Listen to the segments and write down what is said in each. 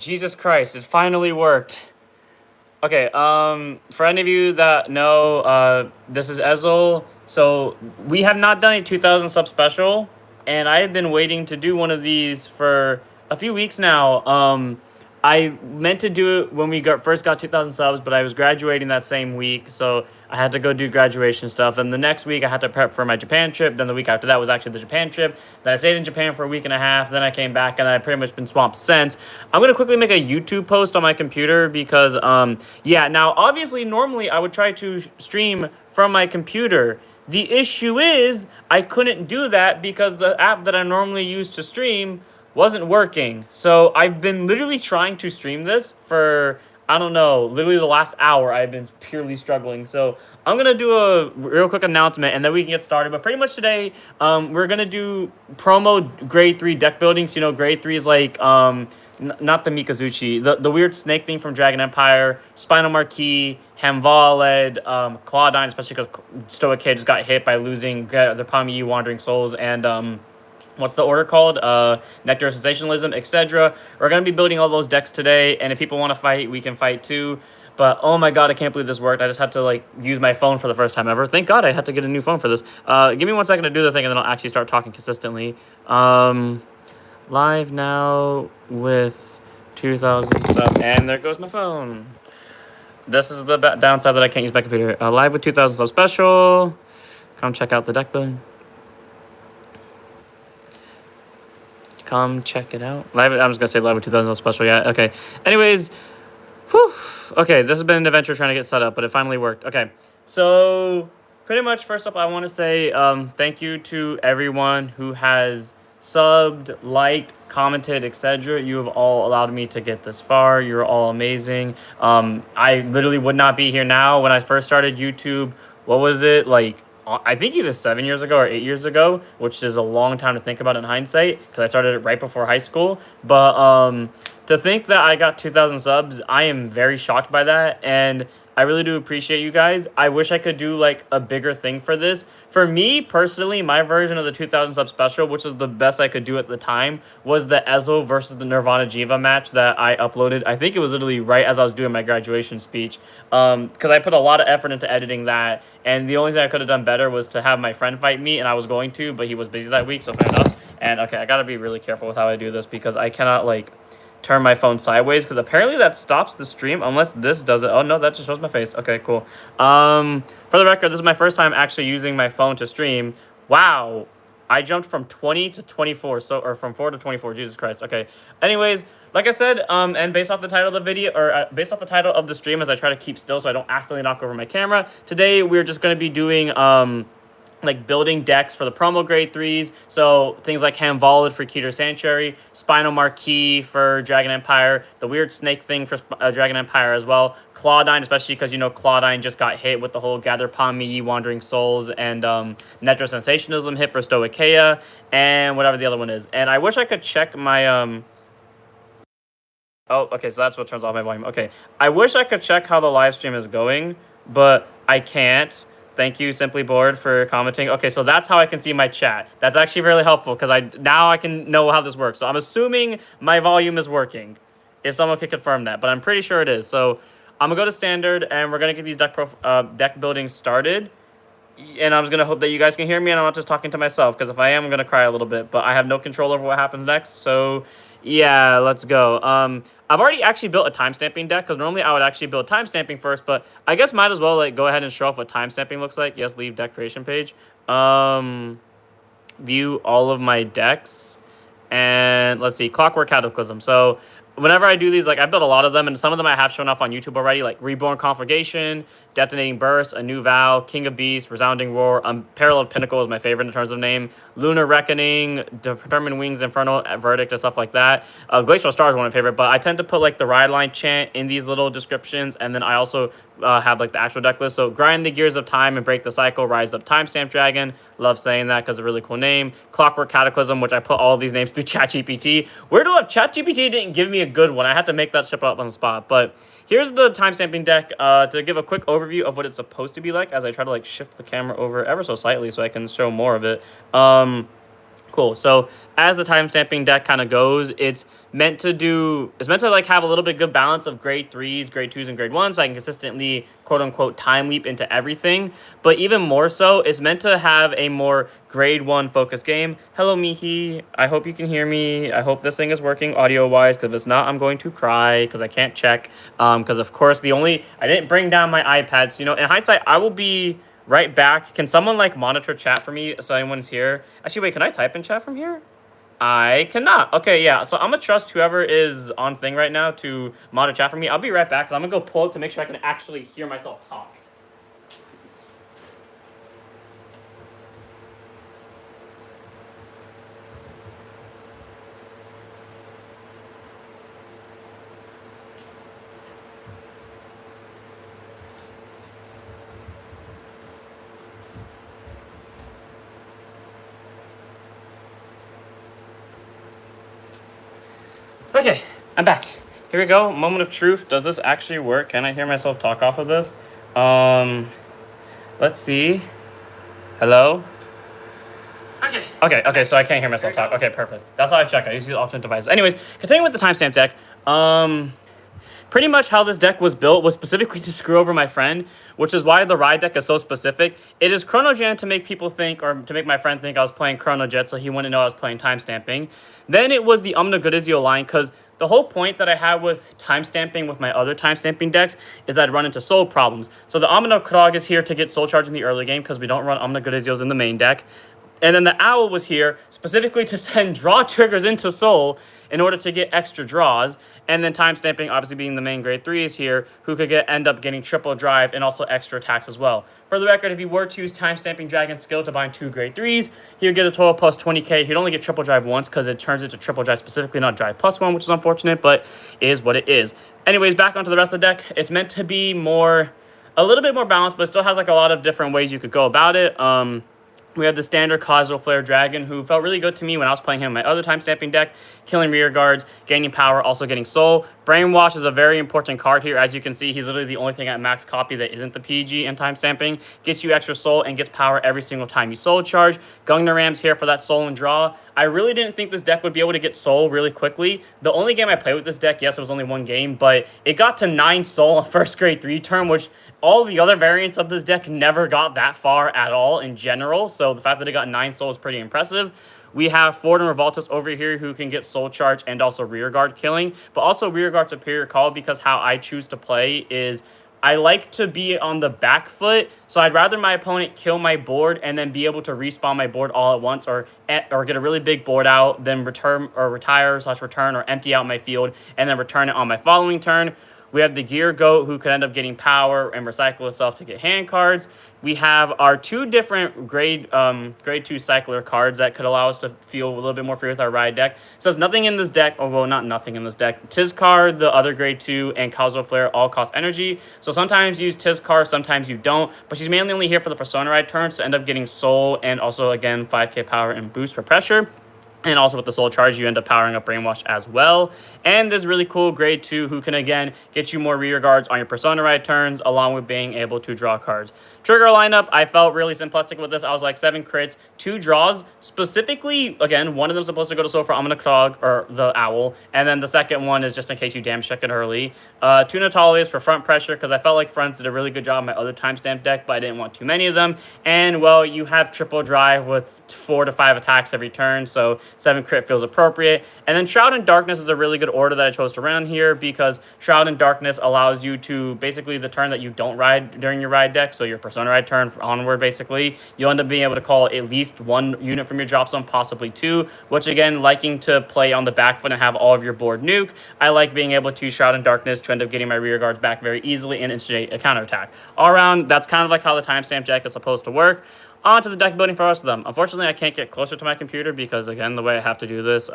Jesus Christ, it finally worked. Okay, for any of you that know, this is Ezel. So we have not done a 2000 sub special, and I have been waiting to do one of these for a few weeks now. I meant to do it when we first got 2000 subs, but I was graduating that same week, so I had to go do graduation stuff. And the next week, I had to prep for my Japan trip. Then the week after that was actually the Japan trip. Then I stayed in Japan for a week and a half. Then I came back, and I've pretty much been swamped since. I'm gonna quickly make a YouTube post on my computer because, yeah. Now, obviously, normally I would try to stream from my computer. The issue is I couldn't do that because the app that I normally use to stream wasn't working. So I've been literally trying to stream this for, I don't know, literally the last hour. I've been purely struggling. So I'm going to do a real quick announcement and then we can get started. But pretty much today, we're going to do promo grade 3 deck building. So, grade 3 is like, not the Mikazuchi, the weird snake thing from Dragon Empire, Spinal Marquis, Hamvaled, Claudine, especially because Stoic Kid just got hit by losing the Pamiyu Wandering Souls, and what's the order called? Nectar of Sensationalism, etc. We're going to be building all those decks today, and if people want to fight, we can fight too. But oh my god, I can't believe this worked. I just had to use my phone for the first time ever. Thank god I had to get a new phone for this. Give me 1 second to do the thing, and then I'll actually start talking consistently. Live now with 2000 subs, and there goes my phone. This is the downside that I can't use my computer. Live with 2000 subs special. Come check out the deck building. Come check it out. Live. I'm just gonna say live with 2000 special. Yeah. Okay. Anyways, whew. Okay. This has been an adventure trying to get set up, but it finally worked. Okay. So pretty much, first up, I want to say thank you to everyone who has subbed, liked, commented, etc. You have all allowed me to get this far. You're all amazing. I literally would not be here now when I first started YouTube. What was it like? I think either 7 years ago or 8 years ago, which is a long time to think about in hindsight because I started it right before high school. But to think that I got 2,000 subs, I am very shocked by that, and I really do appreciate you guys. I wish I could do like a bigger thing for this. For me personally, my version of the 2000 sub special, which is the best I could do at the time, was the Ezo versus the Nirvana Jiva match that I uploaded. I think it was literally right as I was doing my graduation speech, because I put a lot of effort into editing that, and the only thing I could have done better was to have my friend fight me, and I was going to, but he was busy that week, so fair enough. And okay, I gotta be really careful with how I do this because I cannot turn my phone sideways because apparently that stops the stream unless this does it. Oh no, that just shows my face. Okay, cool. For the record, this is my first time actually using my phone to stream. Wow, I jumped from 20 to 24, or from 4 to 24. Jesus Christ. Okay. Anyways, like I said, and based off the title of the video, or based off the title of the stream, as I try to keep still so I don't accidentally knock over my camera, today we're just going to be doing building decks for the promo grade 3s. So things like Hamvalid for Keter Sanctuary, Spinal Marquis for Dragon Empire, the weird snake thing for Dragon Empire as well, Claudine, especially because, Claudine just got hit with the whole Gather Pamiyi Wandering Souls, and Nectar Sensationalism hit for Stoicheia, and whatever the other one is. And I wish I could check my... Oh, okay, so that's what turns off my volume. Okay, I wish I could check how the live stream is going, but I can't. Thank you, Simply Bored, for commenting. Okay, so that's how I can see my chat. That's actually really helpful because now I can know how this works. So I'm assuming my volume is working, if someone could confirm that, but I'm pretty sure it is. So I'm gonna go to standard, and we're gonna get these deck building started. And I'm just gonna hope that you guys can hear me, and I'm not just talking to myself, because if I am, I'm gonna cry a little bit. But I have no control over what happens next. So yeah, let's go. I've already actually built a timestamping deck, because normally I would actually build timestamping first, but I guess might as well go ahead and show off what timestamping looks like. Yes, leave deck creation page. View all of my decks, and let's see, Clockwork Cataclysm. So whenever I do these, I built a lot of them, and some of them I have shown off on YouTube already, like Reborn Conflagration, Detonating Burst, A New Vow, King of Beasts, Resounding Roar, Paralleled Pinnacle is my favorite in terms of name, Lunar Reckoning, Determined Wings, Infernal Verdict, and stuff like that. Glacial Star is one of my favorite, but I tend to put the Ride Line chant in these little descriptions, and then I also have the actual deck list. So Grind the Gears of Time and Break the Cycle, Rise Up Timestamp Dragon. Love saying that because it's a really cool name. Clockwork Cataclysm, which I put all of these names through ChatGPT. Weird enough, ChatGPT didn't give me a good one. I had to make that ship up on the spot. But here's the timestamping deck to give a quick overview of what it's supposed to be like as I try to shift the camera over ever so slightly so I can show more of it. Cool. So as the time stamping deck kind of goes, it's meant to like have a little bit good balance of grade threes, grade twos, and grade ones, so I can consistently quote unquote time leap into everything. But even more so, it's meant to have a more grade one focus game. Hello, Mihi. I hope you can hear me. I hope this thing is working audio wise, because if it's not, I'm going to cry because I can't check. Because of course I didn't bring down my iPad. So, in hindsight, I will be right back. Can someone like monitor chat for me so anyone's here? Actually, wait, can I type in chat from here? I cannot. Okay, yeah. So I'm gonna trust whoever is on thing right now to monitor chat for me. I'll be right back because I'm gonna go pull it to make sure I can actually hear myself talk. Okay, I'm back. Here we go. Moment of truth. Does this actually work? Can I hear myself talk off of this? Let's see. Hello? Okay, so I can't hear myself talk. Okay, perfect. That's how I check. I use these alternate devices. Anyways, continuing with the timestamp deck. Pretty much how this deck was built was specifically to screw over my friend, which is why the ride deck is so specific. It is Chrono Jam to make people think, or to make my friend think I was playing Chrono Jet, so he wouldn't know I was playing timestamping. Then it was the Omna Gorizio line, because the whole point that I had with timestamping with my other timestamping decks is that I'd run into soul problems. So the Omna Krog is here to get soul charge in the early game, because we don't run Omna Gorizios in the main deck. And then the Owl was here specifically to send draw triggers into Soul in order to get extra draws. And then timestamping, obviously being the main grade 3 is here, who could end up getting triple drive and also extra attacks as well. For the record, if he were to use timestamping Dragon's skill to bind 2 grade 3s, he would get a total plus 20k. He'd only get triple drive once because it turns into triple drive specifically, not drive plus 1, which is unfortunate, but is what it is. Anyways, back onto the rest of the deck. It's meant to be a little bit more balanced, but it still has like a lot of different ways you could go about it. We have the standard Cosmo Flare Dragon, who felt really good to me when I was playing him in my other timestamping deck, killing rear guards, gaining power, also getting soul. Brainwash is a very important card here. As you can see, he's literally the only thing at max copy that isn't the PG in timestamping. Gets you extra soul and gets power every single time you soul charge. Gungnir Ram's here for that soul and draw. I really didn't think this deck would be able to get soul really quickly. The only game I played with this deck, yes, it was only one game, but it got to 9 soul on first grade 3 turn, which all the other variants of this deck never got that far at all in general. So the fact that it got 9 soul is pretty impressive. We have Ford and Revoltus over here who can get soul charge and also rear guard killing, but also rear guard superior call, because how I choose to play is I like to be on the back foot, so I'd rather my opponent kill my board and then be able to respawn my board all at once, or get a really big board out, then retire or empty out my field and then return it on my following turn. We have the Gear Goat, who could end up getting power and recycle itself to get hand cards. We have our 2 different grade 2 cycler cards that could allow us to feel a little bit more free with our ride deck. So there's nothing in this deck, well, not nothing in this deck. Tizcar, the other grade 2, and Cosmo Flare all cost energy. So sometimes you use Tizcar, sometimes you don't. But she's mainly only here for the Persona Ride turns to end up getting soul and also, again, 5k power and boost for pressure. And also with the soul charge, you end up powering up Brainwash as well. And this really cool grade 2 who can, again, get you more rear guards on your Persona Ride turns, along with being able to draw cards. Trigger lineup, I felt really simplistic with this. I was like 7 crits, 2 draws. Specifically, again, one of them is supposed to go to soul for Omna Krog, or the Owl. And then the second one is just in case you damage check it early. 2 Natalias for front pressure, because I felt like fronts did a really good job on my other timestamp deck, but I didn't want too many of them. And, well, you have triple drive with 4 to 5 attacks every turn, so 7 crit feels appropriate. And then Shroud and Darkness is a really good order that I chose to run here, because Shroud and Darkness allows you to, basically the turn that you don't ride during your ride deck, so your Persona Ride turn onward, basically, you'll end up being able to call at least 1 unit from your drop zone, possibly 2, which again, liking to play on the back foot and have all of your board nuke, I like being able to Shroud and Darkness to end up getting my rear guards back very easily and instigate a counterattack. All around, that's kind of like how the timestamp deck is supposed to work. On to the deck building for the rest of them. Unfortunately, I can't get closer to my computer because, again, the way I have to do this,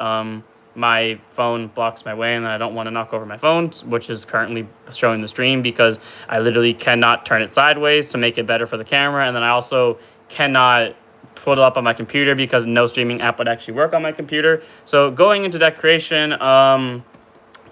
my phone blocks my way, and I don't want to knock over my phone, which is currently showing the stream, because I literally cannot turn it sideways to make it better for the camera, and then I also cannot put it up on my computer because no streaming app would actually work on my computer. So going into deck creation,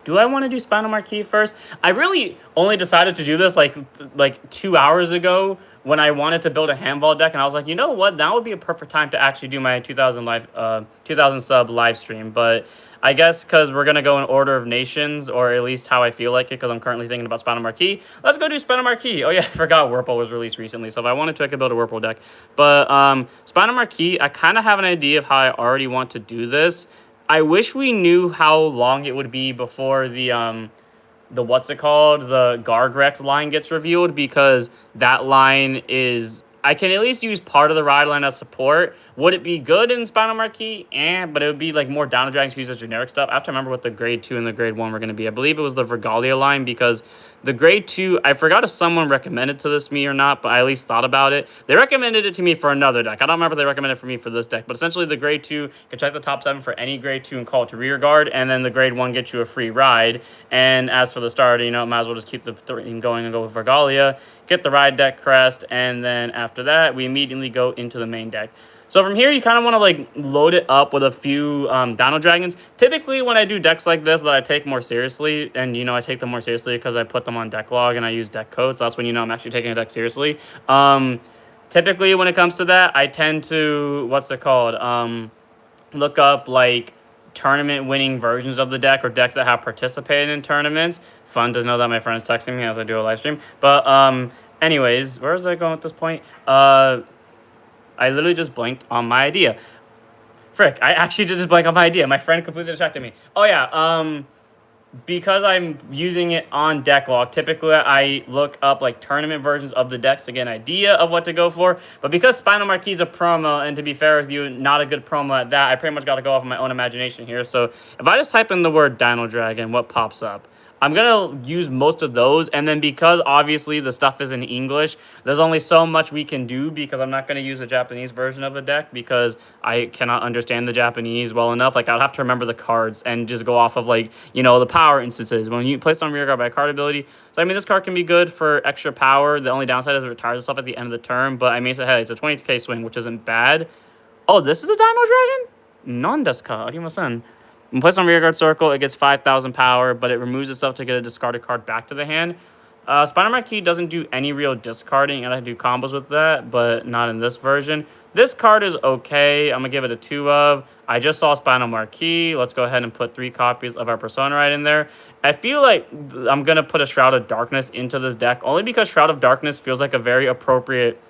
Do I want to do Spinal Marquee first? I really only decided to do this like 2 hours ago when I wanted to build a handball deck, and I was like, you know what, that would be a perfect time to actually do my 2000 sub live stream. But I guess because we're gonna go in order of nations, or at least how I feel like it, because I'm currently thinking about Spinal Marquee. Let's go do Spinal Marquee. Oh yeah, I forgot Whirlpool was released recently, so if I wanted to, I could build a Whirlpool deck. But Spinal Marquee, I kind of have an idea of how I already want to do this. I wish we knew how long it would be before the what's it called, the Gargrex line gets revealed, because that line is, I can at least use part of the ride line as support. Would it be good in Spinal Marquee? But it would be like more Dino Dragons to use as generic stuff. I have to remember what the grade 2 and the grade 1 were going to be. I believe it was the Vergalia line, because the grade 2, I forgot if someone recommended to this me or not, but I at least thought about it. They recommended it to me for another deck. I don't remember if they recommended it for me for this deck, but essentially the grade 2 can check the top 7 for any grade 2 and call it to rear guard, and then the grade 1 gets you a free ride. And as for the starter, might as well just keep the theme going and go with Vergalia, get the ride deck crest, and then after that, we immediately go into the main deck. So from here, you kind of want to like load it up with a few Dino Dragons. Typically, when I do decks like this that I take more seriously, and I take them more seriously because I put them on deck log and I use deck code, so that's when I'm actually taking a deck seriously. Typically, when it comes to that, I tend to, look up like tournament winning versions of the deck, or decks that have participated in tournaments. Fun to know that my friend's texting me as I do a live stream. But anyways, where was I going at this point? I literally just blanked on my idea. Frick, I actually did just blank on my idea. My friend completely distracted me. Oh yeah, because I'm using it on deck log, typically I look up like tournament versions of the decks to get an idea of what to go for. But because Spinal Marquee is a promo, and to be fair with you, not a good promo at that, I pretty much got to go off of my own imagination here. So if I just type in the word Dino Dragon, what pops up? I'm going to use most of those, and then because obviously the stuff is in English, there's only so much we can do, because I'm not going to use the Japanese version of the deck because I cannot understand the Japanese well enough. Like, I'll have to remember the cards and just go off of, like, the power instances. When you place it on rear guard by a card ability, so I mean, this card can be good for extra power. The only downside is it retires itself at the end of the turn, but I mean, hey, it's a 20k swing, which isn't bad. Oh, this is a Dino Dragon? Non-desu ka arimasen. When placed on rearguard circle, it gets 5,000 power, but it removes itself to get a discarded card back to the hand. Spinal Marquee doesn't do any real discarding, and I do combos with that, but not in this version. This card is okay. I'm going to give it a 2 of. I just saw Spinal Marquee. Let's go ahead and put 3 copies of our Persona right in there. I feel like I'm going to put a Shroud of Darkness into this deck, only because Shroud of Darkness feels like a very appropriate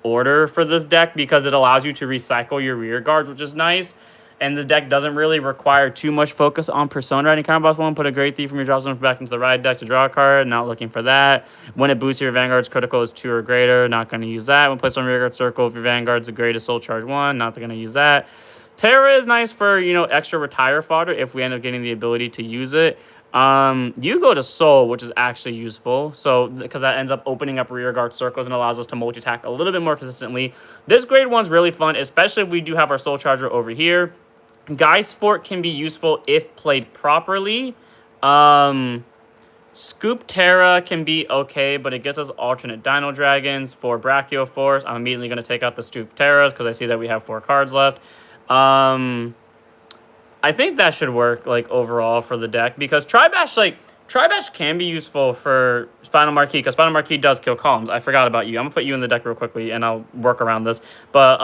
order for this deck, because it allows you to recycle your rear guards, which is nice. And the deck doesn't really require too much focus on Persona riding combos. One, put a Great Thief from your drop zone back into the ride deck to draw a card. Not looking for that. When it boosts your Vanguard's critical is 2 or greater. Not going to use that. When placed on rearguard circle, if your Vanguard's the greatest soul charge 1. Not going to use that. Terra is nice for, extra retire fodder if we end up getting the ability to use it. You go to Soul, which is actually useful. So, because that ends up opening up rearguard circles and allows us to multi-attack a little bit more consistently. This grade 1's really fun, especially if we do have our Soul Charger over here. Guy's Fort can be useful if played properly. Scoop Terra can be okay, but it gets us alternate Dino Dragons for Brachioforce. I'm immediately going to take out the Scoop Terras because I see that we have 4 cards left. I think that should work, like, overall for the deck, because Tribash can be useful for Spinal Marquee, because Spinal Marquee does kill columns. I forgot about you. I'm going to put you in the deck real quickly, and I'll work around this. But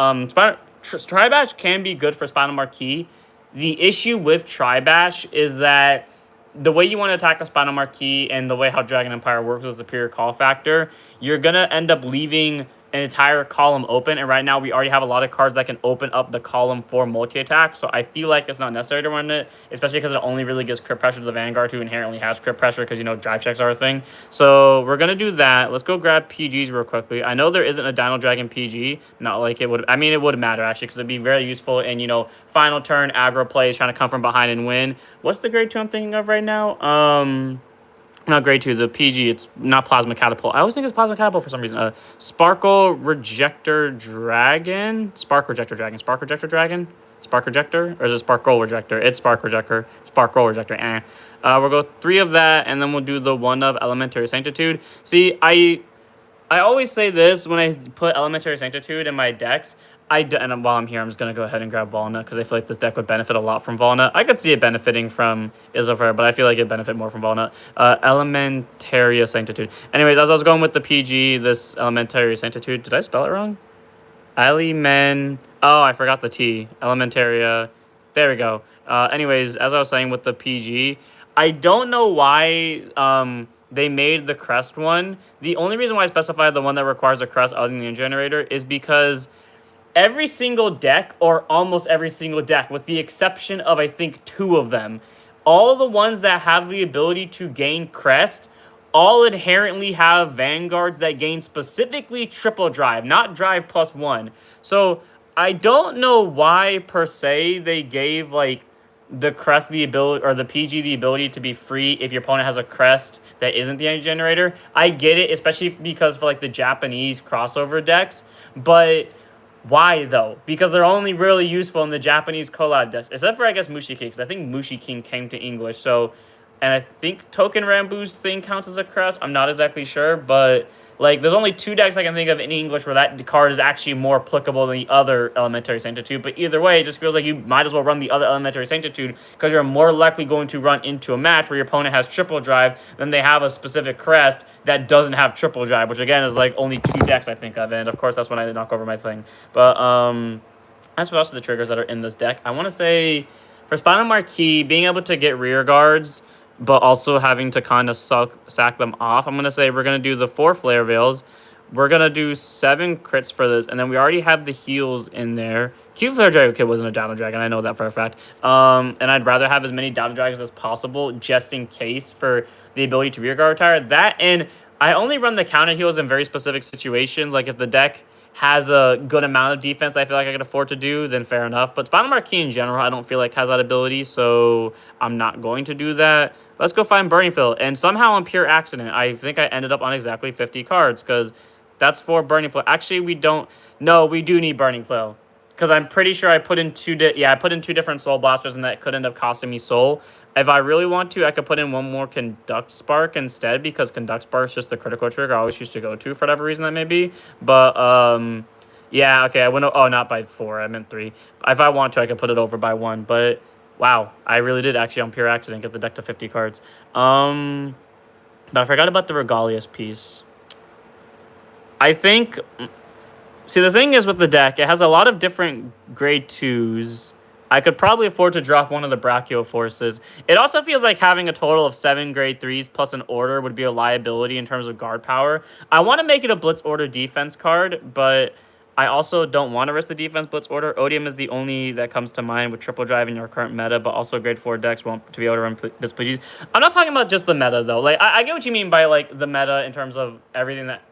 Tribash can be good for Spinal Marquee. The issue with Tribash is that the way you want to attack a Spinal Marquee and the way how Dragon Empire works with superior call factor, you're going to end up leaving an entire column open, and right now we already have a lot of cards that can open up the column for multi-attack, so I feel like it's not necessary to run it, especially because it only really gives crit pressure to the Vanguard, who inherently has crit pressure because, drive checks are a thing. So we're going to do that. Let's go grab PGs real quickly. I know there isn't a Dino Dragon PG, not like it would, I mean, it would matter, actually, because it'd be very useful in, final turn aggro plays, trying to come from behind and win. What's the grade 2 I'm thinking of right now? Not grade 2, the PG, it's not Plasma Catapult. I always think it's Plasma Catapult for some reason. Sparkle Rejector Dragon? Spark Rejector Dragon. Spark Rejector Dragon? Spark Rejector? Or is it Sparkle Rejector? It's Spark Rejector. Sparkle Rejector, We'll go 3 of that, and then we'll do the 1 of Elementary Sanctitude. See, I always say this when I put Elementary Sanctitude in my decks. And while I'm here, I'm just going to go ahead and grab Volna because I feel like this deck would benefit a lot from Volna. I could see it benefiting from Isilfur, but I feel like it'd benefit more from Volna. Elementaria Sanctitude. Anyways, as I was going with the PG, this Elementaria Sanctitude, did I spell it wrong? Alimen. Oh, I forgot the T. Elementaria. There we go. Anyways, as I was saying with the PG, I don't know why they made the crest one. The only reason why I specified the one that requires a crest other than the generator is because every single deck, or almost every single deck, with the exception of, I think, 2 of them, all the ones that have the ability to gain crest all inherently have vanguards that gain specifically triple drive, not drive +1. So I don't know why per se they gave like the crest the ability, or the PG the ability to be free if your opponent has a crest that isn't the energy generator. I get it, especially because for like the Japanese crossover decks, but why though? Because they're only really useful in the Japanese collab decks, except for I guess Mushiki, because I think Mushiking came to English. So, and I think Token Rambu's thing counts as a crest. I'm not exactly sure, but like there's only 2 decks I can think of in English where that card is actually more applicable than the other Elementary Sanctitude. But either way, it just feels like you might as well run the other Elementary Sanctitude because you're more likely going to run into a match where your opponent has triple drive than they have a specific crest that doesn't have triple drive, which again is like only 2 decks I think of. And of course, that's when I knock over my thing. But as for the rest of the triggers that are in this deck, I want to say for Spinal Marquee, being able to get rear guards but also having to kind of sack them off. I'm going to say we're going to do the 4 Flare Veils. We're going to do 7 crits for this, and then we already have the heals in there. Cute Flare Dragon Kid wasn't a Dino Dragon, I know that for a fact. And I'd rather have as many Dino Dragons as possible, just in case for the ability to rearguard retire. That, and I only run the counter heals in very specific situations, like if the deck has a good amount of defense I feel like I can afford to do, then fair enough. But Spinal Marquee in general, I don't feel like has that ability, so I'm not going to do that. Let's go find Burning Flail. And somehow on pure accident, I think I ended up on exactly 50 cards, because that's 4 Burning Flail. Actually, we don't. No, we do need Burning Flail. Because I'm pretty sure I put in 2 different Soul Blasters, and that could end up costing me Soul. If I really want to, I could put in 1 more Conduct Spark instead, because Conduct Spark is just the critical trigger I always used to go to for whatever reason that may be. But, yeah, okay, I went, oh, not by 4, I meant 3. If I want to, I could put it over by 1, but wow, I really did actually on pure accident get the deck to 50 cards. But I forgot about the Regalius piece. I think, see, the thing is with the deck, it has a lot of different grade 2s. I could probably afford to drop one of the Brachio Forces. It also feels like having a total of 7 grade 3s plus an order would be a liability in terms of guard power. I want to make it a Blitz Order defense card, but I also don't want to risk the defense Blitz Order. Odium is the only that comes to mind with triple drive in your current meta, but also grade 4 decks want to be able to run this PGs. I'm not talking about just the meta, though. Like, I get what you mean by, like, the meta in terms of everything that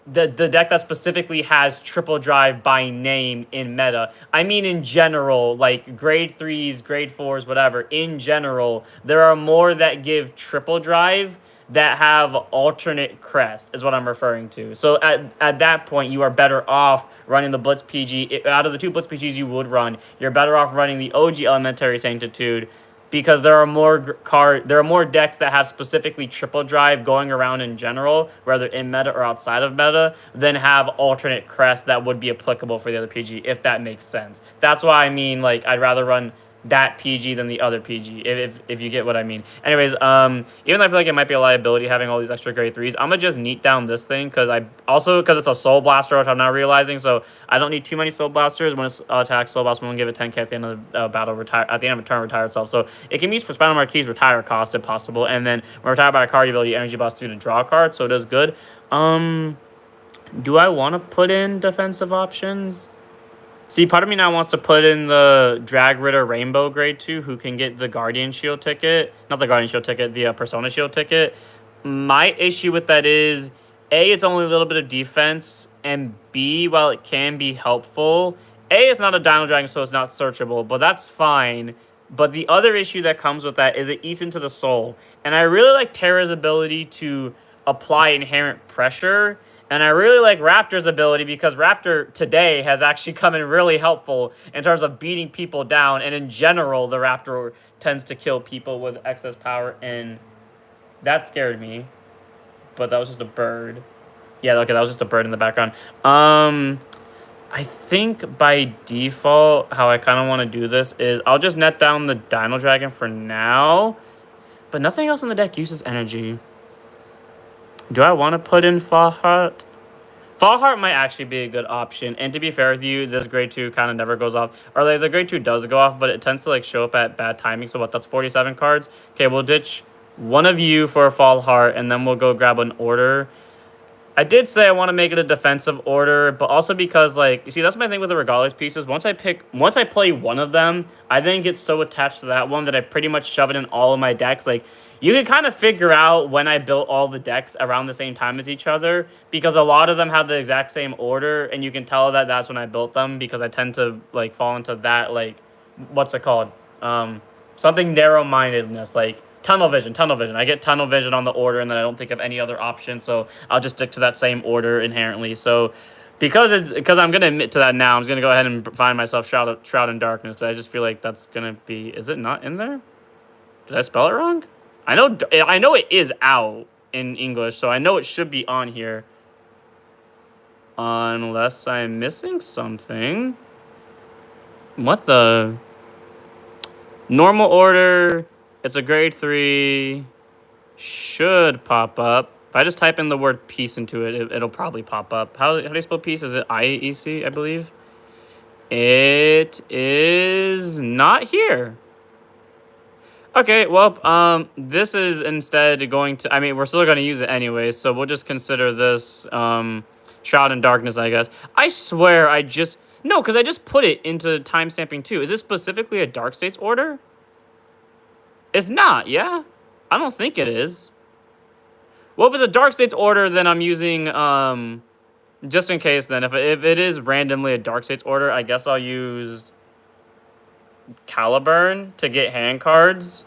the deck that specifically has triple drive by name in meta. I mean in general, like grade 3s, grade 4s, whatever. In general, there are more that give triple drive that have alternate crest is what I'm referring to. So at that point, you are better off running the Blitz PG. Out of the 2 Blitz PGs you would run, you're better off running the OG Elementary Sanctitude, because there are more decks that have specifically triple drive going around in general, whether in meta or outside of meta, than have alternate crests that would be applicable for the other PG, if that makes sense. That's why I mean, like, I'd rather run that PG than the other PG, if you get what I mean. Anyways, even though I feel like it might be a liability having all these extra grade 3s, I'm gonna just neat down this thing, because it's a Soul Blaster, which I'm not realizing, so I don't need too many Soul Blasters. When it's attacks, Soul Blast will give it 10k at the end of the battle, at the end of a turn, retire itself. So it can be used for Spinal Marquee's retire cost if possible, and then when retired by a card, you ability Energy Blast 2 to draw a card, so it is good. Do I want to put in defensive options? See, part of me now wants to put in the Drag Ritter Rainbow grade 2, who can get the Guardian Shield ticket. Not the Guardian Shield ticket, the Persona Shield ticket. My issue with that is, A, it's only a little bit of defense, and B, while it can be helpful, A, it's not a Dino Dragon, so it's not searchable, but that's fine. But the other issue that comes with that is it eats into the soul. And I really like Terra's ability to apply inherent pressure. And I really like Raptor's ability, because Raptor today has actually come in really helpful in terms of beating people down. And in general, the Raptor tends to kill people with excess power. And that scared me. But that was just a bird. Yeah, okay, that was just a bird in the background. I think by default, how I kind of want to do this is I'll just net down the Dino Dragon for now, but nothing else in the deck uses energy. Do I want to put in Fallout? Fallout might actually be a good option, and to be fair with you, this grade 2 kind of never goes off. Or like the grade 2 does go off, but it tends to like show up at bad timing. So what? That's 47 cards. Okay, we'll ditch one of you for a Fallout, and then we'll go grab an order. I did say I want to make it a defensive order, but also because, like, you see, that's my thing with the Regalias pieces. Once I play one of them, I then get so attached to that one that I pretty much shove it in all of my decks. Like, you can kind of figure out when I built all the decks around the same time as each other, because a lot of them have the exact same order, and you can tell that that's when I built them, because I tend to, like, fall into that, like, what's it called? Something narrow-mindedness, like, tunnel vision. I get tunnel vision on the order, and then I don't think of any other option, so I'll just stick to that same order inherently. So because I'm going to admit to that now, I'm just going to go ahead and find myself Shroud in Darkness. I just feel like that's going to be... Is it not in there? Did I spell it wrong? I know it is out in English, so I know it should be on here. Unless I'm missing something. What the... Normal order... It's a grade 3, should pop up. If I just type in the word peace into it, it'll probably pop up. How do you spell peace? Is it IEC, I believe? It is not here. Okay, well, this is instead going to... I mean, we're still going to use it anyway, so we'll just consider this Shroud in Darkness, I guess. I swear I just... No, because I just put it into timestamping too. Is this specifically a Dark States order? It's not, yeah? I don't think it is. Well, if it's a Dark States order, then I'm using, just in case then, if it is randomly a Dark States order, I guess I'll use Caliburn to get hand cards.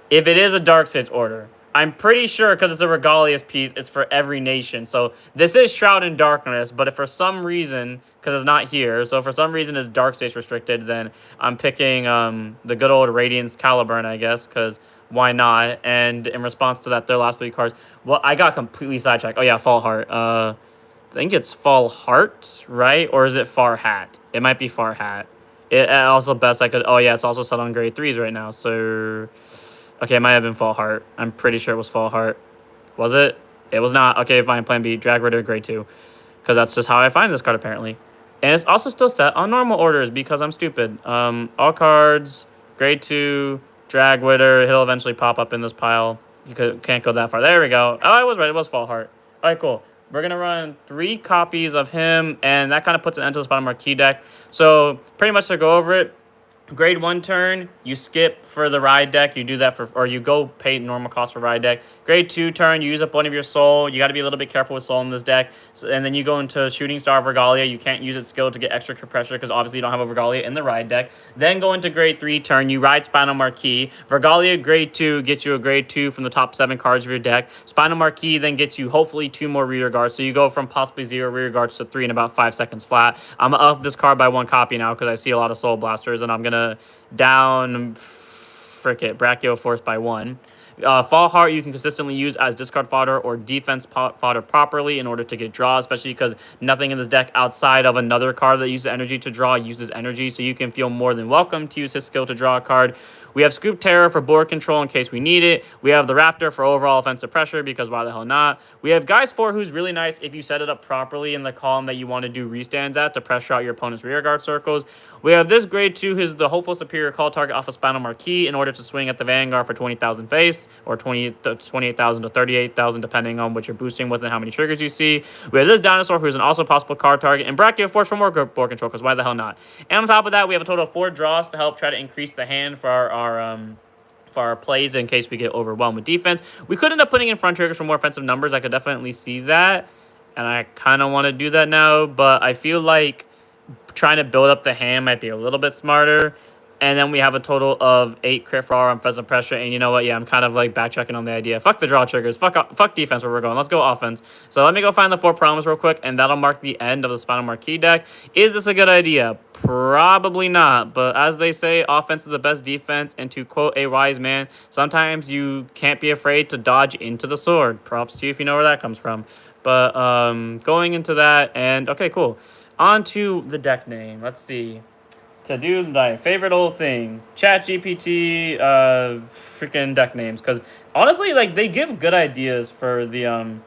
If it is a Dark States order. I'm pretty sure, because it's a Regalias piece, it's for every nation. So this is Shroud in Darkness, but if for some reason, because it's not here, so if for some reason it's Dark States restricted, then I'm picking the good old Radiance Caliburn, I guess, because why not? And in response to that, their last 3 cards, well, I got completely sidetracked. Oh yeah, Fall Heart. I think it's Fall Heart, right? Or is it Far Hat? It might be Far Hat. It also best I could... Oh yeah, it's also set on grade 3s right now, so... Okay, it might have been Fall Heart. I'm pretty sure it was Fall Heart. Was it? It was not. Okay, fine. Plan B. Drag Ritter, grade 2. Because that's just how I find this card, apparently. And it's also still set on normal orders because I'm stupid. All cards, grade 2, Drag Ritter. He'll eventually pop up in this pile. You can't go that far. There we go. Oh, I was right. It was Fall Heart. All right, cool. We're going to run 3 copies of him, and that kind of puts an end to the Spider Marquee deck. So, pretty much to go over it, grade 1 turn, you skip for the ride deck. You do that for, or you go pay normal cost for ride deck. Grade 2 turn, you use up one of your soul. You got to be a little bit careful with soul in this deck. So, and then you go into Shooting Star of Regalia. You can't use its skill to get extra pressure because obviously you don't have a Regalia in the ride deck. Then go into grade 3 turn, you ride Spinal Marquee. Regalia grade 2 gets you a grade 2 from the top 7 cards of your deck. Spinal Marquee then gets you hopefully 2 more rear guards. So you go from possibly 0 rear guards to 3 in about 5 seconds flat. I'm going to up this card by 1 copy now because I see a lot of Soul Blasters, and I'm going to down Brachio Force by 1. Fall Heart you can consistently use as discard fodder or defense fodder properly in order to get draw, especially because nothing in this deck outside of another card that uses energy to draw uses energy, so you can feel more than welcome to use his skill to draw a card. We have Scoop Terror for board control in case we need it. We have the Raptor for overall offensive pressure because why the hell not. We have Guys 4 who's really nice if you set it up properly in the column that you want to do restands at to pressure out your opponent's rear guard circles. We have this grade 2 who's the Hopeful Superior call target off of Spinal Marquee in order to swing at the Vanguard for 20,000 face or 28,000 to 38,000 depending on what you're boosting with and how many triggers you see. We have this Dinosaur who's an also possible card target and Brachio Force for more board control because why the hell not. And on top of that we have a total of 4 draws to help try to increase the hand for our plays in case we get overwhelmed with defense. We could end up putting in front triggers for more offensive numbers. I could definitely see that, and I kind of want to do that now, but I feel like trying to build up the hand might be a little bit smarter. And then we have a total of 8 crit for our unpleasant pressure. And you know what? Yeah, I'm kind of like backtracking on the idea. Fuck the draw triggers. Fuck defense where we're going. Let's go offense. So let me go find the 4 problems real quick. And that'll mark the end of the Spinal Marquee deck. Is this a good idea? Probably not. But as they say, offense is the best defense. And to quote a wise man, sometimes you can't be afraid to dodge into the sword. Props to you if you know where that comes from. But going into that and... Okay, cool. On to the deck name. Let's see. To do my favorite old thing, ChatGPT, freaking deck names, because honestly, like they give good ideas for the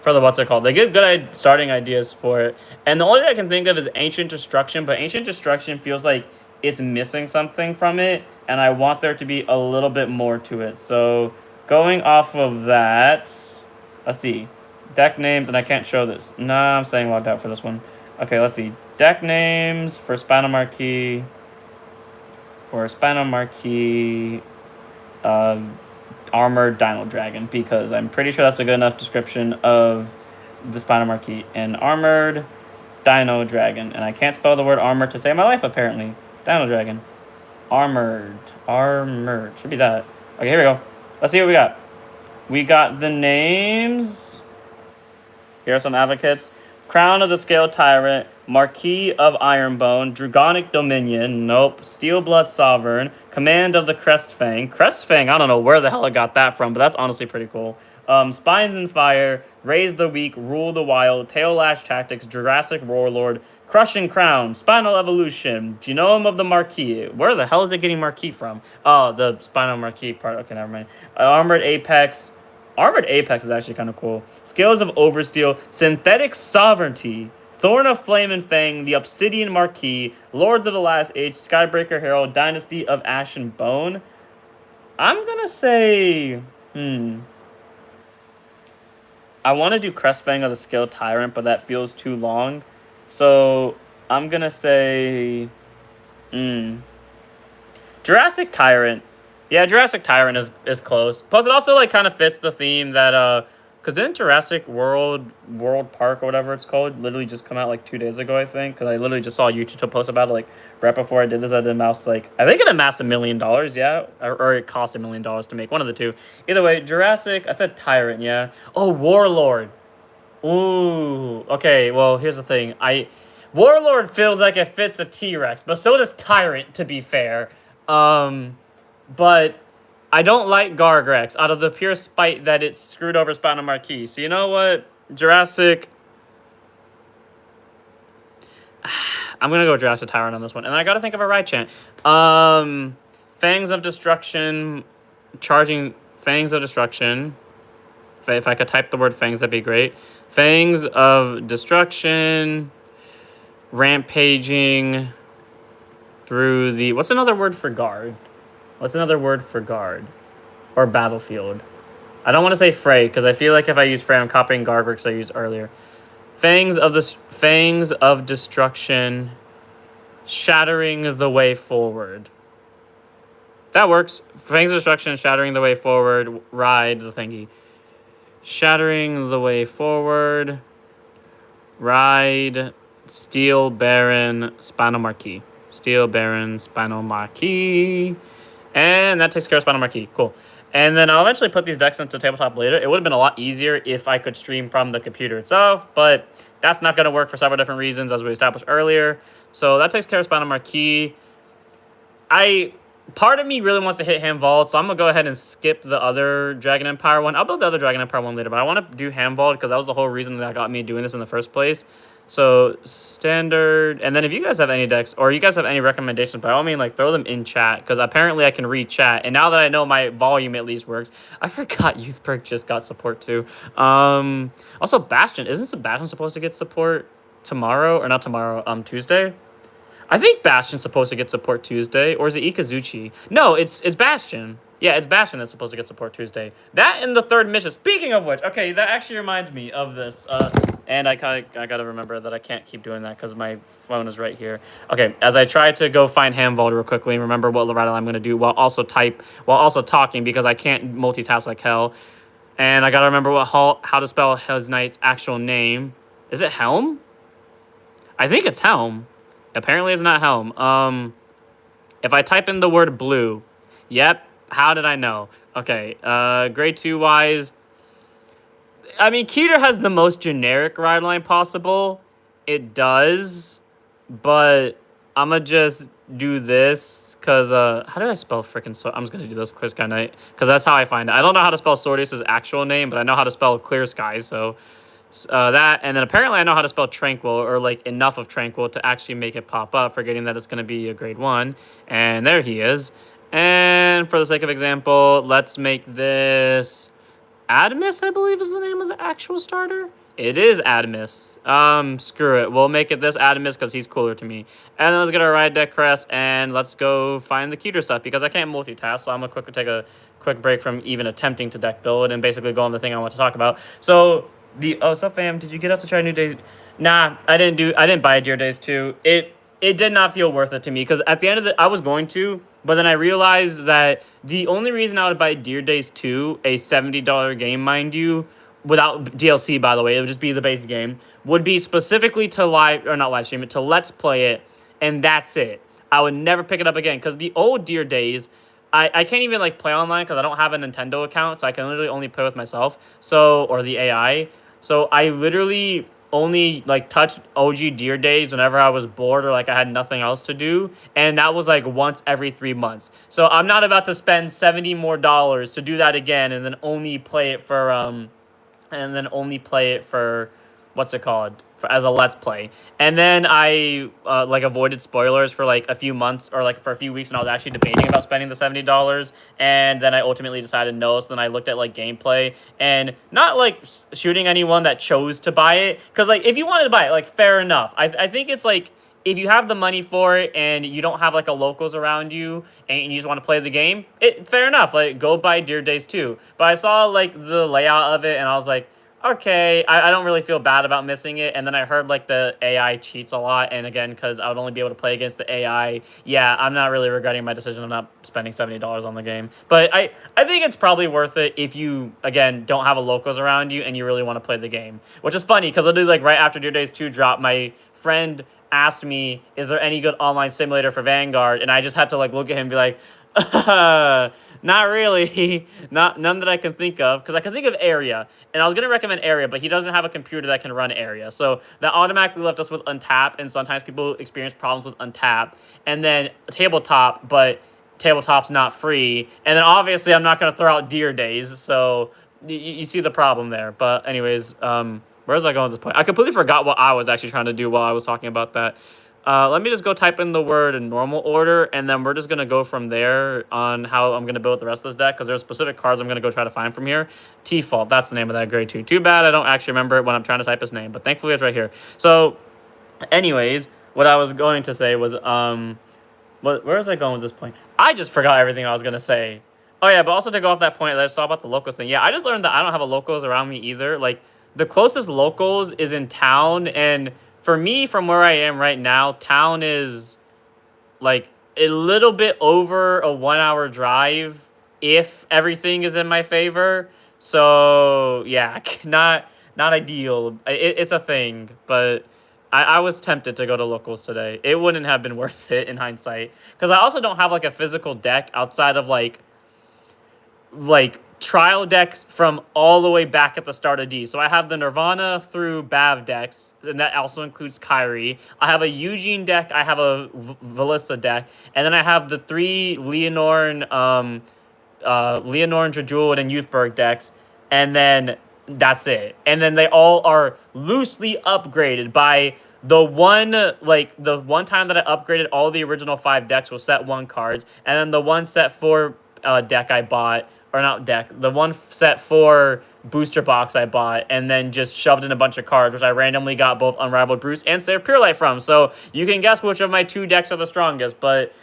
what's it called? They give good starting ideas for it, and the only thing I can think of is Ancient Destruction. But Ancient Destruction feels like it's missing something from it, and I want there to be a little bit more to it. So going off of that, let's see, deck names, and I can't show this. Nah, I'm staying logged out for this one. Okay, let's see, deck names for Spinal Marquee. For Spinal Marquee, Armored Dino Dragon, because I'm pretty sure that's a good enough description of the Spinal Marquee. An Armored Dino Dragon. And I can't spell the word armor to save my life, apparently. Dino Dragon. Armored. Armored. Should be that. Okay, here we go. Let's see what we got. We got the names. Here are some advocates. Crown of the Scale Tyrant, Marquis of Ironbone, Dragonic Dominion, nope, Steelblood Sovereign, Command of the Crestfang. Crestfang, I don't know where the hell I got that from, but that's honestly pretty cool. Spines and Fire, Raise the Weak, Rule the Wild, Tail Lash Tactics, Jurassic Warlord, Crushing Crown, Spinal Evolution, Genome of the Marquis. Where the hell is it getting Marquis from? Oh, the Spinal Marquis part. Okay, never mind. Armored Apex. Armored Apex is actually kind of cool. Scales of Oversteel, Synthetic Sovereignty, Thorn of Flame and Fang, the Obsidian Marquis, Lords of the Last Age, Skybreaker Herald, Dynasty of Ash and Bone. I'm gonna say, I want to do Crestfang of the Scale Tyrant, but that feels too long. So I'm gonna say, Jurassic Tyrant. Yeah, Jurassic Tyrant is close. Plus, it also like kind of fits the theme that because didn't Jurassic World Park or whatever it's called literally just come out like 2 days ago? I think because I literally just saw a YouTube post about it like right before I did this. I did mouse like I think it amassed $1 million. Yeah, or it cost $1 million to make, one of the two. Either way, Jurassic. I said Tyrant. Yeah. Oh, Warlord. Ooh. Okay. Well, here's the thing. Warlord feels like it fits a T-Rex, but so does Tyrant. To be fair. But I don't like Gargrex out of the pure spite that it's screwed over Spinal Marquis. So you know what? Jurassic. I'm going to go Jurassic Tyrant on this one. And I got to think of a right chant. Fangs of Destruction. Charging Fangs of Destruction. If I could type the word Fangs, that'd be great. Fangs of Destruction. Rampaging through the... What's another word for guard? What's another word for guard? Or battlefield? I don't want to say fray, because I feel like if I use fray, I'm copying Gargrix I used earlier. Fangs of Destruction. Shattering the way forward. That works. Fangs of Destruction, shattering the way forward. Ride the thingy. Shattering the way forward. Ride. Steel Baron. Spinal Marquis. Steel Baron. Spinal Marquis. And that takes care of Spinal Marquis. Cool. And then I'll eventually put these decks into tabletop later. It would have been a lot easier if I could stream from the computer itself, but that's not going to work for several different reasons, as we established earlier. So that takes care of Spinal Marquis. Part of me really wants to hit Ham Vault, so I'm going to go ahead and skip the other Dragon Empire one. I'll build the other Dragon Empire one later, but I want to do Ham Vault because that was the whole reason that got me doing this in the first place. So standard, and then if you guys have any decks or you guys have any recommendations, by all means, like throw them in chat because apparently I can read chat. And now that I know my volume at least works, I forgot Youth Perk just got support too. Also Bastion, isn't Sebastian supposed to get support tomorrow or not tomorrow? Tuesday. I think Bastion's supposed to get support Tuesday, or is it Ikazuchi? No, it's Bastion. Yeah, it's Bastion that's supposed to get support Tuesday. That and the third mission. Speaking of which, okay, that actually reminds me of this. And I gotta remember that I can't keep doing that because my phone is right here. Okay, as I try to go find Ham Vault real quickly and remember what Loretta I'm gonna do while also talking because I can't multitask like hell. And I gotta remember how to spell his knight's actual name. Is it Helm? I think it's Helm. Apparently it's not Helm. If I type in the word blue, yep. How did I know? Okay, grade 2 wise. I mean, Keter has the most generic ride line possible. It does, but I'm gonna just do this because how do I spell freaking Sword? I'm just gonna do this Clear Sky Knight because that's how I find it. I don't know how to spell Sordius's actual name, but I know how to spell Clear Sky. So That, and then apparently I know how to spell tranquil, or like enough of tranquil to actually make it pop up, forgetting that it's going to be a grade 1. And there he is. And for the sake of example, let's make this Adamus, I believe is the name of the actual starter. It is Adamus. Screw it. We'll make it this Adamus because he's cooler to me. And then let's get our ride deck crest, and let's go find the cuter stuff because I can't multitask, so I'm going to take a quick break from even attempting to deck build and basically go on the thing I want to talk about. So, what's up, fam? Did you get out to try New Days? Nah, I didn't buy Dear Days 2. It did not feel worth it to me because at the end of I was going to, but then I realized that the only reason I would buy Dear Days 2, a $70 game, mind you, without DLC, by the way, it would just be the base game, would be specifically to not live stream it, to Let's Play it, and that's it. I would never pick it up again because the old Dear Days, I can't even like play online because I don't have a Nintendo account, so I can literally only play with myself, or the AI. So I literally only like touched OG Dear Days whenever I was bored or like I had nothing else to do, and that was like once every 3 months. So I'm not about to spend $70 more to do that again and then only play it for what's it called, as a Let's Play. And then I like avoided spoilers for like a few months or like for a few weeks, and I was actually debating about spending the $70, and then I ultimately decided no. So then I looked at like gameplay, and not like shooting anyone that chose to buy it, because like if you wanted to buy it, like fair enough. I think it's like, if you have the money for it and you don't have like a locals around you and you just want to play the game, fair enough. Like, go buy Dear Days 2. But I saw like the layout of it and I was like, okay, I don't really feel bad about missing it. And then I heard like the AI cheats a lot, and again, because I would only be able to play against the AI, yeah, I'm not really regretting my decision of not spending $70 on the game. But I think it's probably worth it if you, again, don't have a locals around you and you really want to play the game. Which is funny because literally like right after Dear Days 2 dropped, my friend asked me, is there any good online simulator for Vanguard? And I just had to like look at him and be like, not really. None that I can think of, because I can think of Area, and I was gonna recommend Area, but he doesn't have a computer that can run Area, so that automatically left us with Untap, and sometimes people experience problems with Untap, and then Tabletop, but Tabletop's not free, and then obviously I'm not gonna throw out Dear Days, so you see the problem there. But anyways, where was I going at this point? I completely forgot what I was actually trying to do while I was talking about that. Let me just go type in the word in normal order, and then we're just going to go from there on how I'm going to build the rest of this deck, because there's specific cards I'm going to go try to find from here. T-Fault, that's the name of that grade 2. Too bad I don't actually remember it when I'm trying to type his name, but thankfully it's right here. So, anyways, what I was going to say was, where was I going with this point? I just forgot everything I was going to say. Oh, yeah, but also to go off that point that I saw about the locals thing. Yeah, I just learned that I don't have a locals around me either. Like, the closest locals is in town, and for me, from where I am right now, town is like a little bit over a 1 hour drive if everything is in my favor. So yeah, not ideal. It's a thing, but I was tempted to go to locals today. It wouldn't have been worth it in hindsight, because I also don't have like a physical deck outside of like trial decks from all the way back at the start of D. So I have the Nirvana through Bav decks, and that also includes Kyrie. I have a Eugene deck, I have a Valista deck, and then I have the 3 Leonorn, Drajul, and Youthberg decks, and then that's it. And then they all are loosely upgraded by the one time that I upgraded all the original 5 decks was set 1 cards, and then the one set 4 deck I bought, or not deck, the one set 4 booster box I bought, and then just shoved in a bunch of cards, which I randomly got both Unrivaled Bruce and Save Pure Light from. So you can guess which of my 2 decks are the strongest, but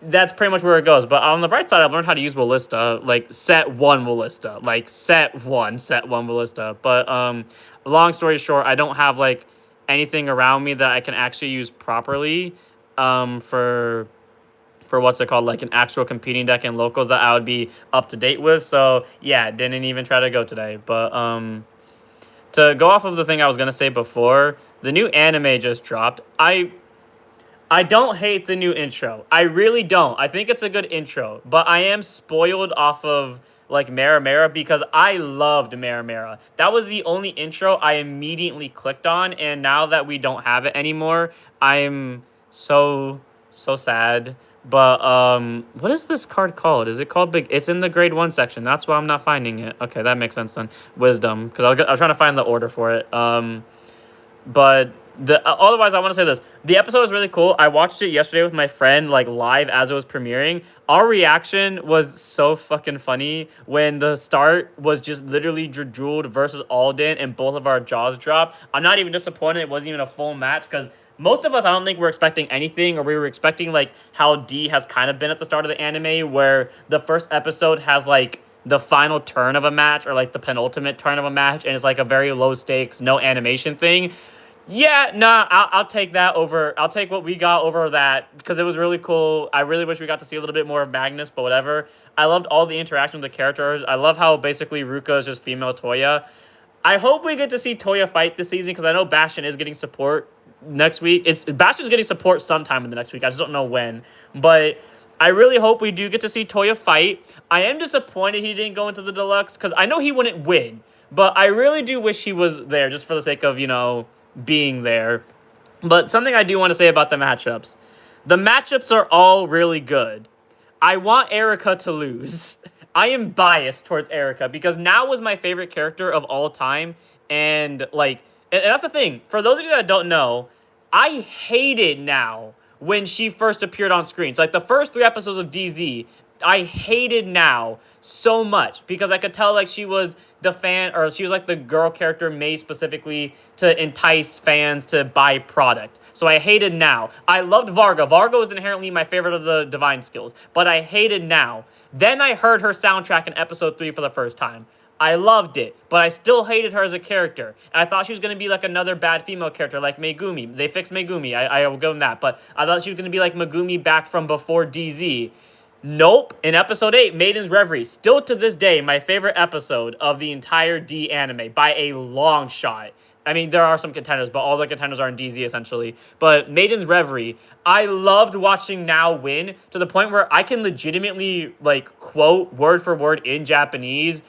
that's pretty much where it goes. But on the bright side, I've learned how to use Ballista, like set 1 Ballista, set 1 Ballista. But long story short, I don't have like anything around me that I can actually use properly for what's it called, like an actual competing deck in locals that I would be up to date with. So yeah, didn't even try to go today. But to go off of the thing I was gonna say before, the new anime just dropped. I don't hate the new intro. I really don't. I think it's a good intro, but I am spoiled off of like Mera Mera, because I loved Mera Mera. That was the only intro I immediately clicked on, and now that we don't have it anymore, I'm so sad. But what is this card called? Is it called Big? It's in the grade 1 section. That's why I'm not finding it. Okay, that makes sense then. Wisdom, because I was trying to find the order for it. But otherwise, I want to say this: the episode was really cool. I watched it yesterday with my friend, like live as it was premiering. Our reaction was so fucking funny when the start was just literally Jeweled versus Alden, and both of our jaws dropped. I'm not even disappointed; it wasn't even a full match because most of us, I don't think we're expecting anything, or we were expecting like how D has kind of been at the start of the anime, where the first episode has like the final turn of a match or like the penultimate turn of a match, and it's like a very low stakes, no animation thing. Yeah, nah, I'll take that over. I'll take what we got over that because it was really cool. I really wish we got to see a little bit more of Magnus, but whatever. I loved all the interaction with the characters. I love how basically Ruka is just female Toya. I hope we get to see Toya fight this season because I know Bastion is getting support next week. Bastion's getting support sometime in the next week. I just don't know when. But I really hope we do get to see Toya fight. I am disappointed he didn't go into the deluxe because I know he wouldn't win. But I really do wish he was there just for the sake of, being there. But something I do want to say about the matchups. The matchups are all really good. I want Erica to lose. I am biased towards Erica because Now was my favorite character of all time. And, and that's the thing. For those of you that don't know, I hated Now when she first appeared on screen. So, the first 3 episodes of DZ, I hated Now so much because I could tell, she was the fan, or she was, the girl character made specifically to entice fans to buy product. So I hated Now. I loved Varga. Varga was inherently my favorite of the Divine Skills, but I hated Now. Then I heard her soundtrack in episode 3 for the first time. I loved it, but I still hated her as a character. And I thought she was going to be another bad female character like Megumi. They fixed Megumi. I will give them that. But I thought she was going to be like Megumi back from before DZ. Nope. In episode 8, Maiden's Reverie, still to this day, my favorite episode of the entire D anime by a long shot. I mean, there are some contenders, but all the contenders are in DZ, essentially. But Maiden's Reverie, I loved watching Now win to the point where I can legitimately, quote word for word in Japanese,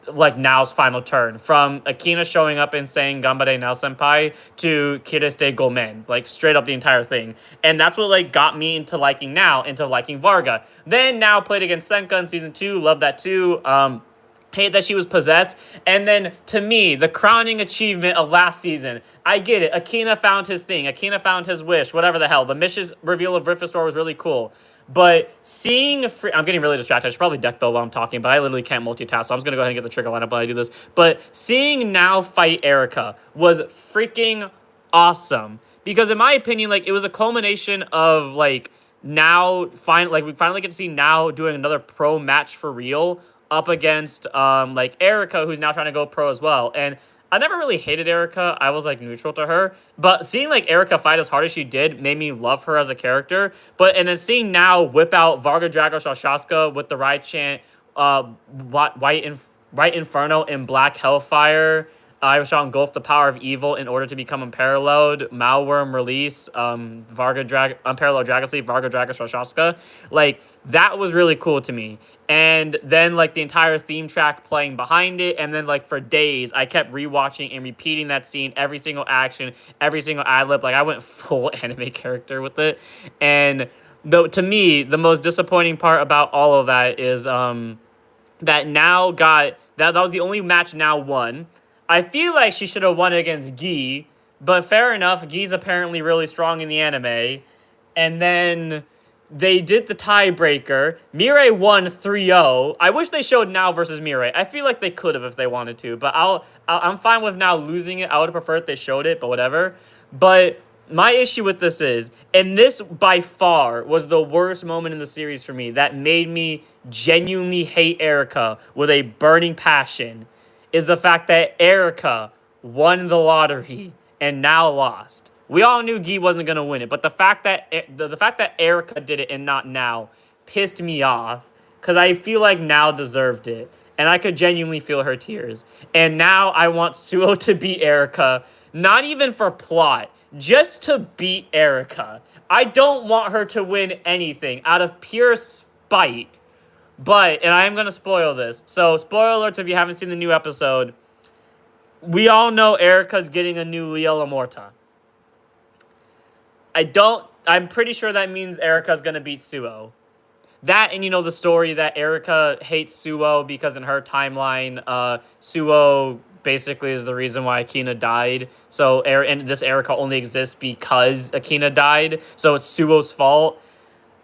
Now's final turn. From Akina showing up and saying Gambare Now Senpai to Kireste Gomen. Straight up the entire thing. And that's what, got me into liking Now, into liking Varga. Then Now played against Senka in Season 2. Love that, too. Hate that she was possessed. And then, to me, the crowning achievement of last season, I get it. Akina found his thing. Akina found his wish. Whatever the hell. The Mish's reveal of Riftstor was really cool. But seeing... I'm getting really distracted. I should probably deck build while I'm talking, but I literally can't multitask, so I'm just going to go ahead and get the trigger lineup while I do this. But seeing Now fight Erica was freaking awesome. Because in my opinion, it was a culmination of, Now... we finally get to see Now doing another pro match for real up against, Erica, who's now trying to go pro as well. And I never really hated Erica. I was, neutral to her. But seeing, Erica fight as hard as she did made me love her as a character. And then seeing Now whip out Varga Drago Shashaska with the Ride Chant, White Inferno and Black Hellfire. I shall engulf the power of evil in order to become unparalleled. Malworm release, Unparalleled Dragon Sleep, Varga Drago Shashaska. That was really cool to me. And then, the entire theme track playing behind it. And then, for days, I kept rewatching and repeating that scene, every single action, every single ad-lib. I went full anime character with it. And to me, the most disappointing part about all of that is that Now got... That was the only match Now won. I feel like she should have won against Gi. But fair enough, Gi's apparently really strong in the anime. And then... they did the tiebreaker. Mirai won 3-0. I wish they showed Now versus Mirai. I feel like they could have if they wanted to, but I'm fine with Now losing it. I would have preferred if they showed it, but whatever. But my issue with this is, and this by far was the worst moment in the series for me that made me genuinely hate Erica with a burning passion, is the fact that Erica won the lottery and Now lost. We all knew Gi wasn't going to win it, but the fact that Erica did it and not Now pissed me off because I feel like Now deserved it, and I could genuinely feel her tears. And now I want Suo to beat Erica, not even for plot, just to beat Erica. I don't want her to win anything out of pure spite. But, and I am going to spoil this, so spoiler alerts if you haven't seen the new episode, we all know Erica's getting a new Liela Morta. I don't I'm pretty sure that means Erica's gonna beat Suo. That, and you know the story that Erica hates Suo because in her timeline, Suo basically is the reason why Akina died. So, and this Erica only exists because Akina died. So it's Suo's fault.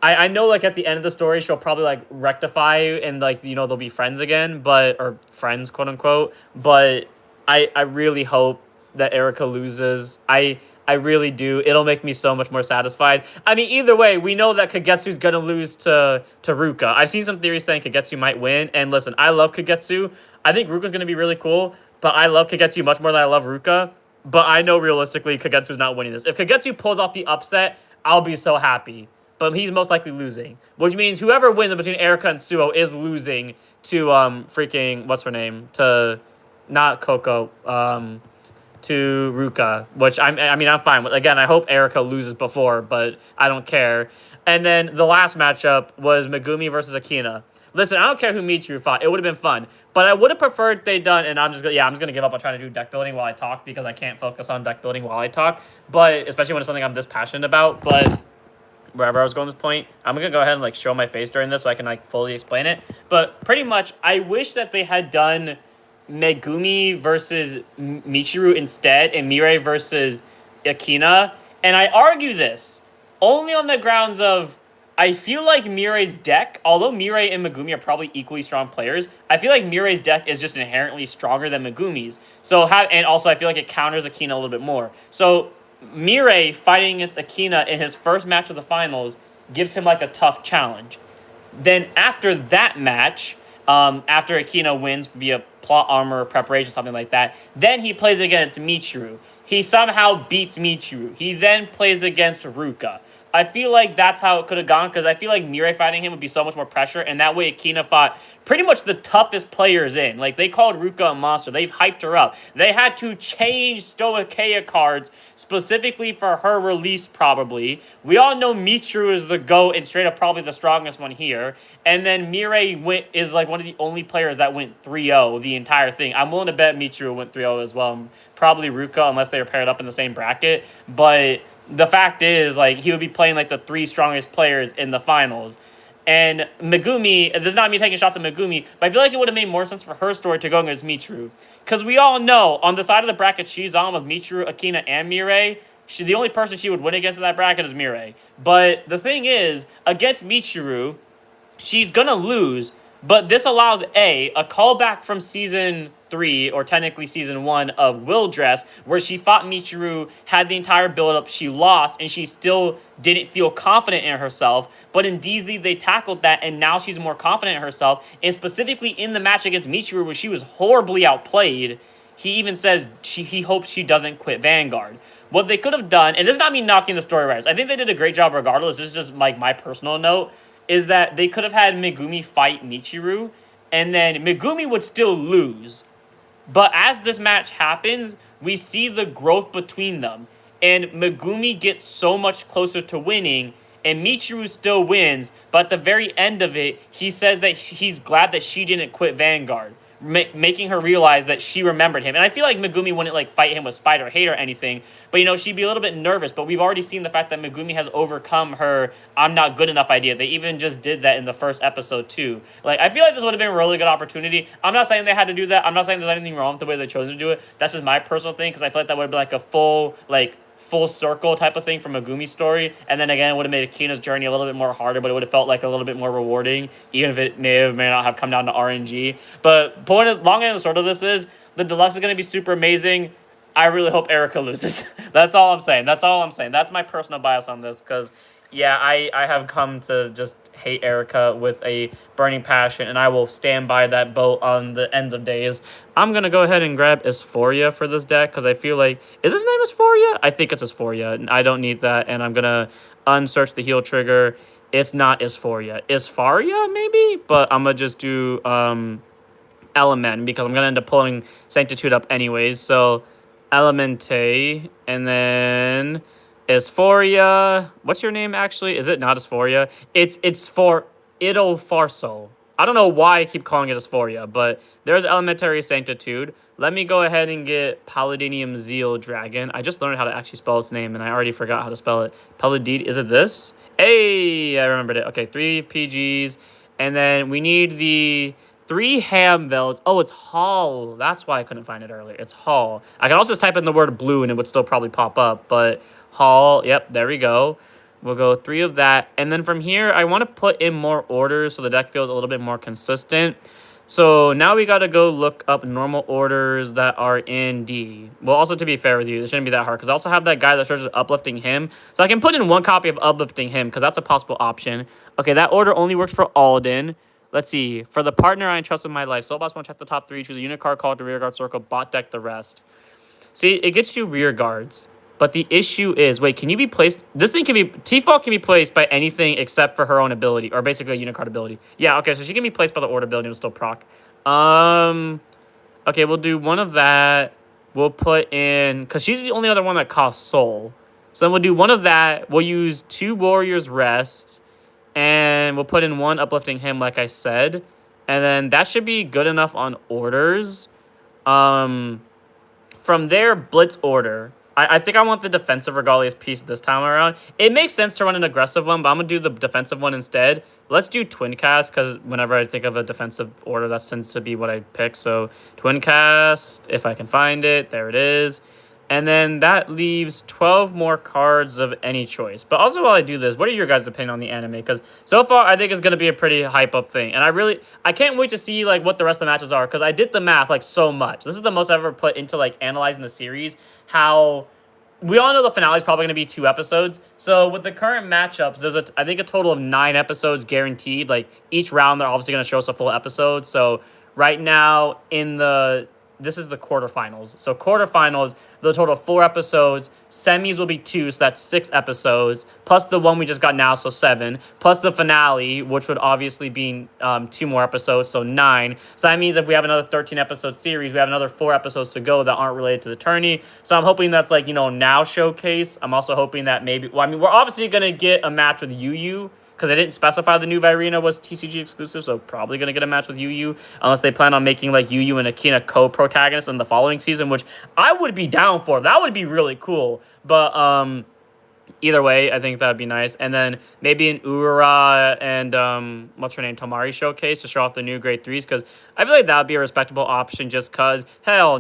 I know, like, at the end of the story, she'll probably, like, rectify and, like, you know, they'll be friends again, or friends, quote unquote. But I really hope that Erica loses. I really do. It'll make me so much more satisfied. I mean, either way, we know that Kagetsu's gonna lose to Ruka. I've seen some theories saying Kagetsu might win, and listen, I love Kagetsu. I think Ruka's gonna be really cool, but I love Kagetsu much more than I love Ruka. But I know realistically Kagetsu's not winning this. If Kagetsu pulls off the upset, I'll be so happy. But he's most likely losing, which means whoever wins between Erica and Suo is losing to freaking what's her name, to not Coco, to Ruka, which I mean I'm fine with. Again, I hope Erica loses before, but I don't care. And then the last matchup was Megumi versus Akina. Listen, I don't care who Michiru fought. It would have been fun. But I would have preferred they done, and I'm just gonna give up on trying to do deck building while I talk because I can't focus on deck building while I talk. But especially when it's something I'm this passionate about. But wherever I was going at this point, I'm gonna go ahead and like show my face during this so I can like fully explain it. But pretty much, I wish that they had done Megumi versus Michiru instead, and Mirai versus Akina. And I argue this only on the grounds of I feel like Mirai's deck, although Mirai and Megumi are probably equally strong players, I feel like Mirai's deck is just inherently stronger than Megumi's. And also I feel like it counters Akina a little bit more. So Mirai fighting against Akina in his first match of the finals gives him like a tough challenge. Then after that match, after Akina wins via plot armor preparation, something like that, then he plays against Michiru. He somehow beats Michiru. He then plays against Ruka. I feel like that's how it could have gone because I feel like Mirai fighting him would be so much more pressure, and that way Akina fought pretty much the toughest players in. Like, they called Ruka a monster. They've hyped her up. They had to change Stoicheia cards specifically for her release, probably. We all know Michiru is the GOAT and straight up probably the strongest one here. And then Mirai is like one of the only players that went 3-0 the entire thing. I'm willing to bet Michiru went 3-0 as well. Probably Ruka, unless they were paired up in the same bracket. But the fact is, like, he would be playing, like, the 3 strongest players in the finals. And Megumi, this is not me taking shots at Megumi, but I feel like it would have made more sense for her story to go against Michiru. Because we all know, on the side of the bracket she's on with Michiru, Akina, and Mirai, the only person she would win against in that bracket is Mirai. But the thing is, against Michiru, she's gonna lose, but this allows a callback from season 3, or technically season 1 of Will Dress, where she fought Michiru, had the entire build-up, she lost, and she still didn't feel confident in herself. But in DZ, they tackled that, and now she's more confident in herself. And specifically in the match against Michiru, where she was horribly outplayed, he even says he hopes she doesn't quit Vanguard. What they could have done, and this is not me knocking the story writers, I think they did a great job regardless, this is just like my personal note, is that they could have had Megumi fight Michiru, and then Megumi would still lose. But as this match happens, we see the growth between them. And Megumi gets so much closer to winning, and Michiru still wins. But at the very end of it, he says that he's glad that she didn't quit Vanguard, making her realize that she remembered him. And I feel like Megumi wouldn't like fight him with spite or hate or anything, but you know, she'd be a little bit nervous. But we've already seen the fact that Megumi has overcome her I'm not good enough idea. They even just did that in the first episode too. Like, I feel like this would have been a really good opportunity. I'm not saying they had to do that. I'm not saying there's anything wrong with the way they chose to do it. That's just my personal thing, because I feel like that would have been like a full circle type of thing from Megumi's story. And then again, it would have made Akina's journey a little bit more harder, but it would have felt like a little bit more rewarding, even if it may not have come down to RNG. But long end of the short of this is, the deluxe is going to be super amazing. I really hope Erica loses. That's all I'm saying. That's my personal bias on this, because yeah, I have come to just hate Erica with a burning passion, and I will stand by that boat on the end of days. I'm going to go ahead and grab Asphoria for this deck, because I feel like, is his name Asphoria? I think it's Asphoria, and I don't need that, and I'm going to unsearch the heal trigger. It's not Asphoria. Aspharia, maybe? But I'm going to just do Element, because I'm going to end up pulling Sanctitude up anyways, so Elemente, and then Asphoria. What's your name, actually? Is it not Asphoria? It's for Idolfarso. I don't know why I keep calling it Asphoria, but there's Elementary Sanctitude. Let me go ahead and get Paladinium Zeal Dragon. I just learned how to actually spell its name, and I already forgot how to spell it. Paladin, is it this? Hey, I remembered it. Okay, 3 PGs, and then we need the 3 Hamvelds. Oh, it's Hall. That's why I couldn't find it earlier. It's Hall. I can also just type in the word blue, and it would still probably pop up, but Hall, yep, there we go. We'll go 3 of that. And then from here, I want to put in more orders so the deck feels a little bit more consistent. So now we got to go look up normal orders that are in D. Well, also to be fair with you, it shouldn't be that hard because I also have that guy that starts uplifting him. So I can put in 1 copy of uplifting him because that's a possible option. Okay, that order only works for Alden. Let's see. For the partner I entrust in my life, Soul Boss won't check the top 3, choose a unit card called the rear guard circle, bot deck the rest. See, it gets you rear guards. But the issue is, wait, can you be placed? This thing can be, T-Fault can be placed by anything except for her own ability, or basically a unit card ability. Yeah, okay, so she can be placed by the order ability and still proc. Okay, we'll do 1 of that. We'll put in, because she's the only other one that costs soul. So then we'll do 1 of that. We'll use 2 Warriors Rest, and we'll put in 1 uplifting him, like I said. And then that should be good enough on orders. From there, Blitz order. I think I want the defensive Regalia's piece this time around. It makes sense to run an aggressive one, but I'm going to do the defensive one instead. Let's do Twin Cast, because whenever I think of a defensive order, that tends to be what I pick. So Twin Cast, if I can find it, there it is. And then that leaves 12 more cards of any choice. But also while I do this, what are your guys' opinion on the anime? Because so far, I think it's going to be a pretty hype-up thing. And I can't wait to see, like, what the rest of the matches are. Because I did the math, like, so much. This is the most I've ever put into, like, analyzing the series. How we all know the finale is probably going to be 2 episodes. So with the current matchups, there's, I think, a total of 9 episodes guaranteed. Like, each round, they're obviously going to show us a full episode. So right now, this is the quarterfinals. So quarterfinals, the total of 4 episodes. Semis will be 2, so that's 6 episodes. Plus the one we just got now, so 7. Plus the finale, which would obviously be 2 more episodes, so 9. So that means if we have another 13-episode series, we have another 4 episodes to go that aren't related to the tourney. So I'm hoping that's like, now showcase. I'm also hoping that maybe, well, I mean, we're obviously going to get a match with Yu Yu, because they didn't specify the new Virina was TCG exclusive, so probably going to get a match with Yu Yu, unless they plan on making, like, Yu Yu and Akina co-protagonists in the following season, which I would be down for. That would be really cool. But, either way, I think that would be nice. And then maybe an Urara and, what's her name, Tamari showcase to show off the new grade 3s, because I feel like that would be a respectable option just because, maybe a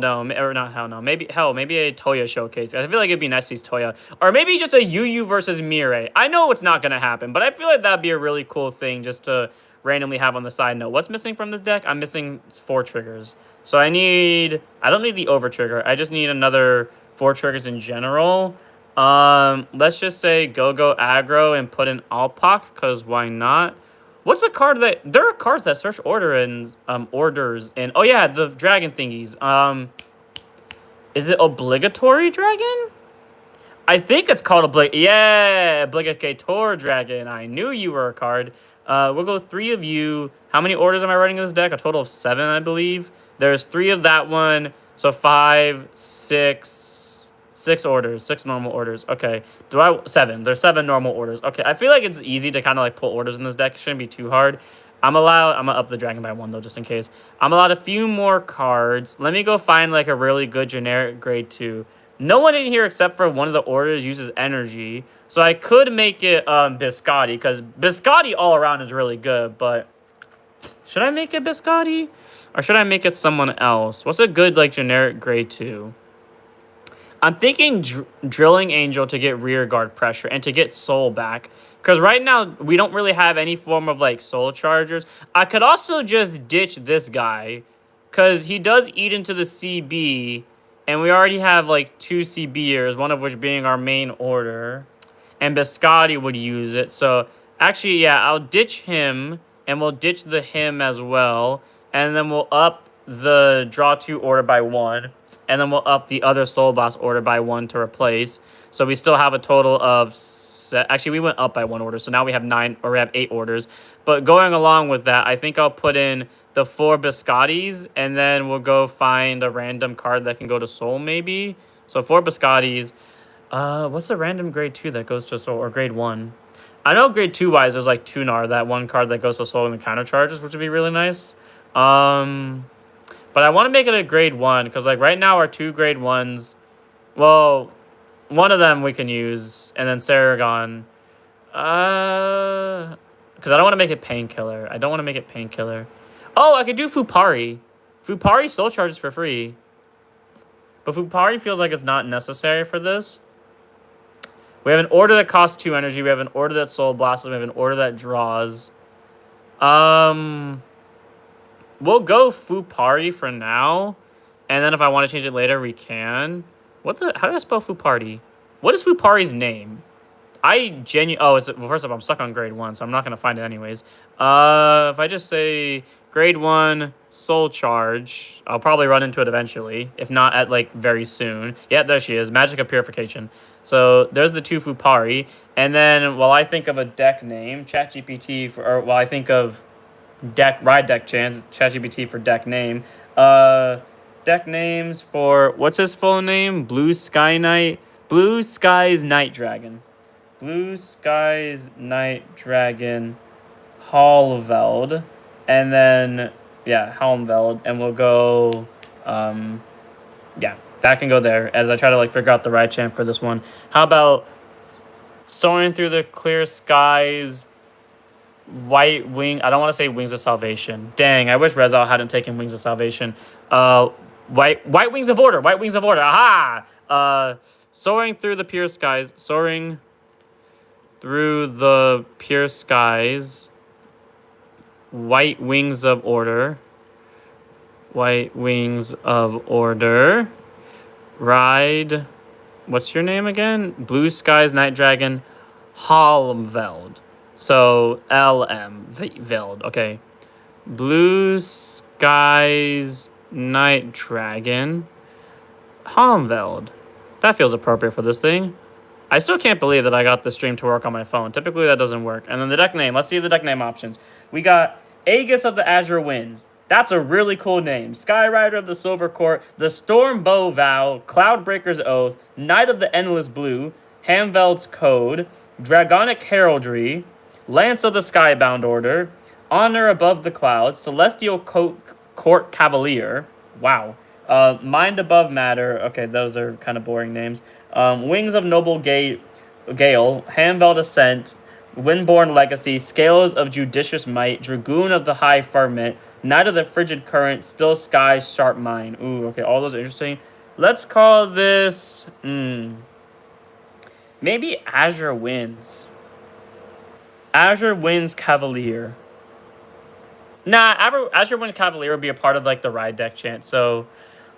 Toya showcase. I feel like it'd be nice to see Toya. Or maybe just a Yu Yu versus Mirei. I know it's not going to happen, but I feel like that'd be a really cool thing just to randomly have on the side note. What's missing from this deck? I'm missing 4 triggers. So I don't need the over trigger. I just need another 4 triggers in general. Let's just say go aggro and put in Alpak, because why not? What's a card that... There are cards that search order and orders and... Oh, yeah, the dragon thingies. Is it obligatory dragon? I think it's called obligator dragon. I knew you were a card. We'll go 3 of you. How many orders am I running in this deck? A total of 7, I believe. There's 3 of that one. So 5, 6 orders, 6 normal orders. Okay, 7? There's 7 normal orders. Okay, I feel like it's easy to kind of like pull orders in this deck. It shouldn't be too hard. I'm gonna up the dragon by 1 though, just in case. I'm allowed a few more cards. Let me go find like a really good generic grade 2. No one in here except for one of the orders uses energy. So I could make it Biscotti, because Biscotti all around is really good, but should I make it Biscotti? Or should I make it someone else? What's a good like generic grade 2? I'm thinking Drilling Angel to get rear guard pressure and to get soul back. Because right now, we don't really have any form of, like, soul chargers. I could also just ditch this guy. Because he does eat into the CB. And we already have, like, 2 CBers. One of which being our main order. And Biscotti would use it. So, actually, yeah, I'll ditch him. And we'll ditch the him as well. And then we'll up the draw 2 order by 1. And then we'll up the other Soul Boss order by 1 to replace. So we still have a total of... Actually, we went up by 1 order. So now we have 9, or we have 8 orders. But going along with that, I think I'll put in the 4 Biscottis. And then we'll go find a random card that can go to Soul, maybe. So 4 Biscottis. What's a random grade 2 that goes to Soul? Or grade 1? I know grade 2 wise, there's like Tunar, that one card that goes so slow in the counter charges, which would be really nice. But I want to make it a grade 1 because like right now our 2 grade 1s, well, one of them we can use, and then Saragon. Because I don't want to make it Painkiller. I don't want to make it Painkiller. Oh, I could do Fupari. Fupari soul charges for free. But Fupari feels like it's not necessary for this. We have an order that costs 2 energy. We have an order that soul blasts. We have an order that draws. We'll go Fupari for now. And then if I want to change it later, we can. How do I spell Fupari? What is Fupari's name? Well, first off, I'm stuck on grade 1, so I'm not going to find it anyways. If I just say grade 1 soul charge, I'll probably run into it eventually, if not at, like, very soon. Yeah, there she is, Magic of Purification. So there's the 2 Fupari, and then while I think of a deck name, ChatGPT, while I think of ride deck chance, ChatGPT for deck name, deck names for, what's his full name? Blue Skies Night Dragon. Blue Skies Night Dragon Halveld. And then, yeah, Helmveld. And we'll go, yeah, that can go there as I try to, like, figure out the right champ for this one. How about Soaring Through the Clear Skies, White Wing. I don't want to say Wings of Salvation. Dang, I wish Rezal hadn't taken Wings of Salvation. White Wings of Order. White Wings of Order. Aha! Soaring Through the Pure Skies. Soaring Through the Pure Skies. White Wings of Order. White Wings of Order. Ride. What's your name again? Blue Skies Night Dragon. Halmveld. So LM. Veld. Okay. Blue Skies Night Dragon. Halmveld. That feels appropriate for this thing. I still can't believe that I got the stream to work on my phone. Typically, that doesn't work. And then the deck name. Let's see the deck name options. We got Aegis of the Azure Winds. That's a really cool name. Skyrider of the Silver Court, the Storm Bow Vow, Cloudbreaker's Oath, Knight of the Endless Blue, Hamveld's Code, Dragonic Heraldry, Lance of the Skybound Order, Honor Above the Clouds, Celestial Court Cavalier. Wow. Mind Above Matter. Okay, those are kind of boring names. Wings of Noble Gale, Hamveld Ascent, Windborn Legacy, Scales of Judicious Might, Dragoon of the High Firmament, Knight of the Frigid Current, Still Skies, Sharp Mind. Ooh, okay, all those are interesting. Let's call this, maybe Azure Winds. Azure Winds Cavalier. Nah, Azure Wind Cavalier would be a part of, like, the ride deck chant. So,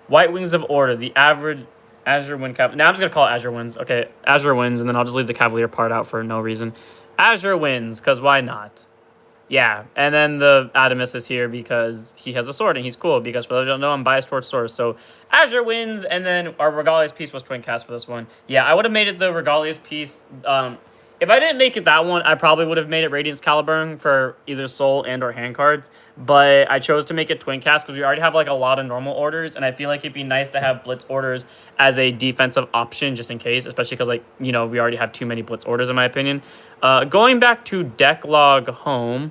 White Wings of Order, the average Azure Wind Cavalier. Now I'm just going to call it Azure Winds. Okay, Azure Winds, and then I'll just leave the Cavalier part out for no reason. Azure Winds, because why not? Yeah, and then the Adamus is here because he has a sword, and he's cool, because for those who don't know, I'm biased towards swords. So, Azure Winds, and then our Regalia's piece was Twin Cast for this one. Yeah, I would have made it the Regalia's piece. If I didn't make it that one, I probably would have made it Radiance Caliburn for either soul and or hand cards. But I chose to make it Twin Cast because we already have like a lot of normal orders, and I feel like it'd be nice to have Blitz orders as a defensive option just in case, especially because, like, you know, we already have too many Blitz orders in my opinion. Going back to deck log home,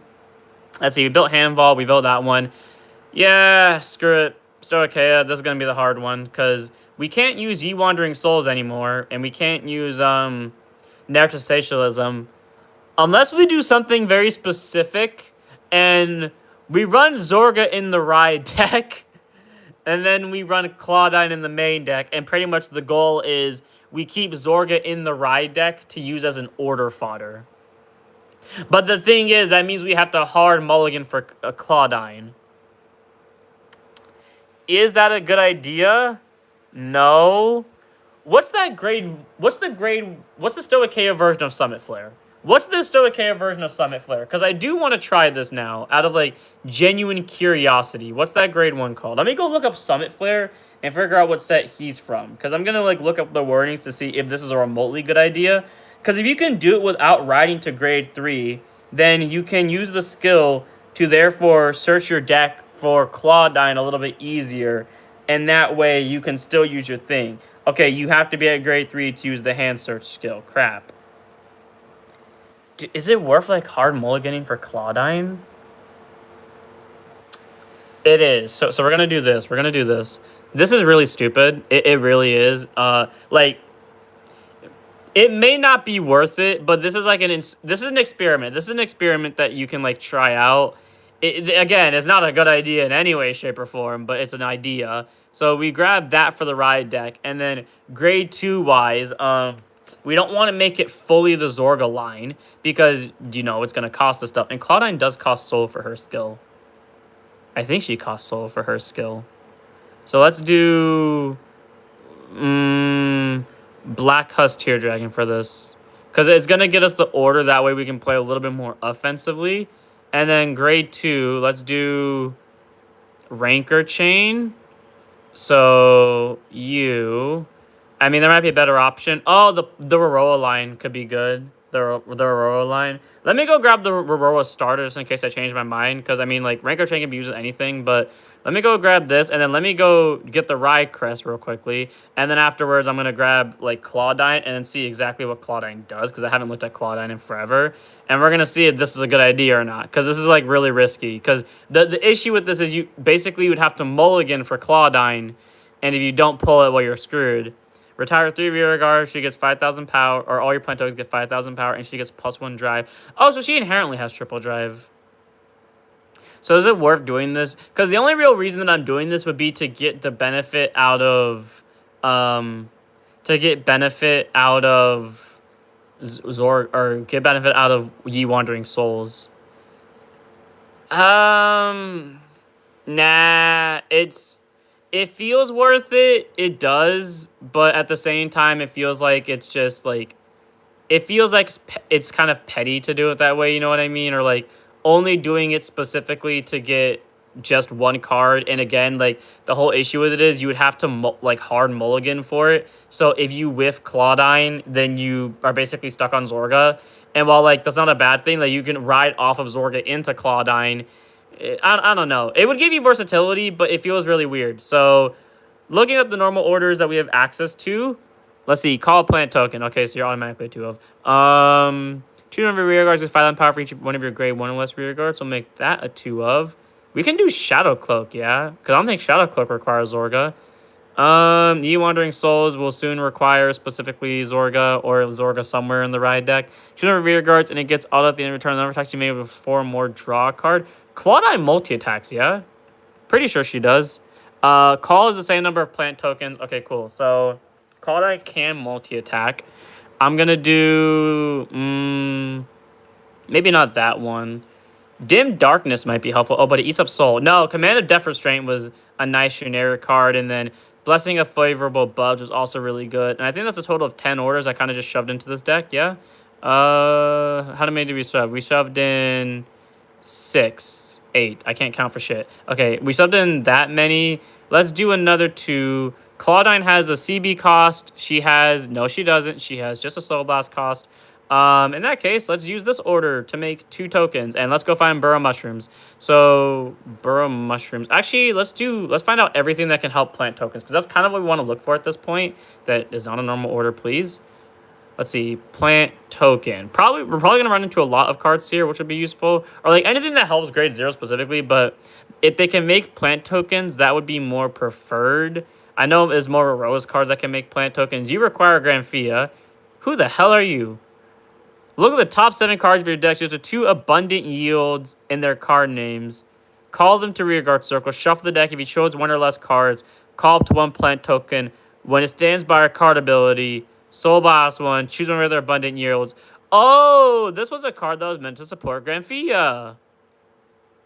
let's see, we built Handball, we built that one. Yeah, screw it. Stoicheia, this is going to be the hard one because we can't use Ye Wandering Souls anymore, and we can't use Narrative Socialism unless we do something very specific and we run Zorga in the Ride deck and then we run Claudine in the main deck, and pretty much the goal is we keep Zorga in the Ride deck to use as an order fodder. But the thing is, that means we have to hard mulligan for a Claudine. Is that a good idea? No. What's the Stoicheia version of Summit Flare? What's the Stoicheia version of Summit Flare? Because I do want to try this now, out of, like, genuine curiosity. What's that grade 1 called? Let me go look up Summit Flare and figure out what set he's from. Because I'm going to, like, look up the wordings to see if this is a remotely good idea. Because if you can do it without riding to grade 3, then you can use the skill to therefore search your deck for Claudine a little bit easier. And that way you can still use your thing. Okay, you have to be at grade 3 to use the hand search skill. Crap. Is it worth like hard mulliganing for Claudine? It is. So we're gonna do this. We're gonna do this. This is really stupid. It really is. Like it may not be worth it, but this is like this is an experiment. This is an experiment that you can like try out. Again, it's not a good idea in any way, shape, or form, but it's an idea. So we grab that for the ride deck, and then grade 2 wise, we don't want to make it fully the Zorga line because you know it's gonna cost us stuff. And Claudine does cost soul for her skill. I think she costs soul for her skill. So let's do Black Husk Tear Dragon for this. Because it's going to get us the order. That way we can play a little bit more offensively. And then grade 2, let's do Rancor Chain. So you... I mean, there might be a better option. Oh, the Roroa line could be good. The Roroa line. Let me go grab the Roroa starter just in case I change my mind. Because, I mean, like, Rancor Chain can be used with anything. But let me go grab this. And then let me go get the Rye-Crest real quickly. And then afterwards, I'm going to grab, like, Claudine. And then see exactly what Claudine does. Because I haven't looked at Claudine in forever. And we're going to see if this is a good idea or not. Because this is, like, really risky. Because the issue with this is you basically would have to mulligan for Claudine. And if you don't pull it, well, you're screwed. Retire 3 rear guard, she gets 5,000 power, or all your plant tokens get 5,000 power, and she gets +1 drive. Oh, so she inherently has triple drive. So is it worth doing this? Because the only real reason that I'm doing this would be to get the benefit out of, Zorg, or get benefit out of Ye Wandering Souls. Nah, it feels worth it. It does, but at the same time, it feels like it's just like, it feels like it's kind of petty to do it that way. You know what I mean? Or like only doing it specifically to get just one card. And again, like the whole issue with it is you would have to like hard mulligan for it. So if you whiff Claudine, then you are basically stuck on Zorga. And while like that's not a bad thing, like you can ride off of Zorga into Claudine. I don't know. It would give you versatility, but it feels really weird. So, looking up the normal orders that we have access to, let's see. Call a plant token. Okay, so you're automatically a 2 of. 2 of your rear guards is 5,000 power for each one of your grade 1 or less rear guards. So make that a 2 of. We can do Shadow Cloak, yeah, because I don't think Shadow Cloak requires Zorga. Ye Wandering Souls will soon require specifically Zorga or Zorga somewhere in the ride deck. 2 of rear guards, and it gets auto at the end of return. Number attacks you made with 4 more draw a card. Claudine multi-attacks, yeah? Pretty sure she does. Call is the same number of plant tokens. Okay, cool. So, Claudine can multi-attack. I'm going to do... maybe not that one. Dim Darkness might be helpful. Oh, but it eats up soul. No, Command of Death Restraint was a nice generic card. And then Blessing of Favorable Buds was also really good. And I think that's a total of 10 orders I kind of just shoved into this deck, yeah? How many did we shove? We shoved in... 6, 8. I can't count for shit. Okay, we subbed in that many. Let's do another 2. Claudine has a CB cost. She has... No, she doesn't. She has just a Soul Blast cost. In that case, let's use this order to make 2 tokens. And let's go find Burrow Mushrooms. So, Burrow Mushrooms. Actually, let's find out everything that can help plant tokens. Because that's kind of what we want to look for at this point. That is on a normal order, please. Let's see, plant token. We're probably going to run into a lot of cards here, which would be useful. Or like anything that helps grade 0 specifically, but if they can make plant tokens, that would be more preferred. I know there's more Rose cards that can make plant tokens. You require Granfia. Who the hell are you? Look at the top 7 cards of your deck. There's 2 abundant yields in their card names. Call them to rearguard circle. Shuffle the deck. If you chose 1 or less cards, call up to 1 plant token. When it stands by a card ability... Soul Blast 1. Choose one of their abundant yields. Oh, this was a card that was meant to support Granfia.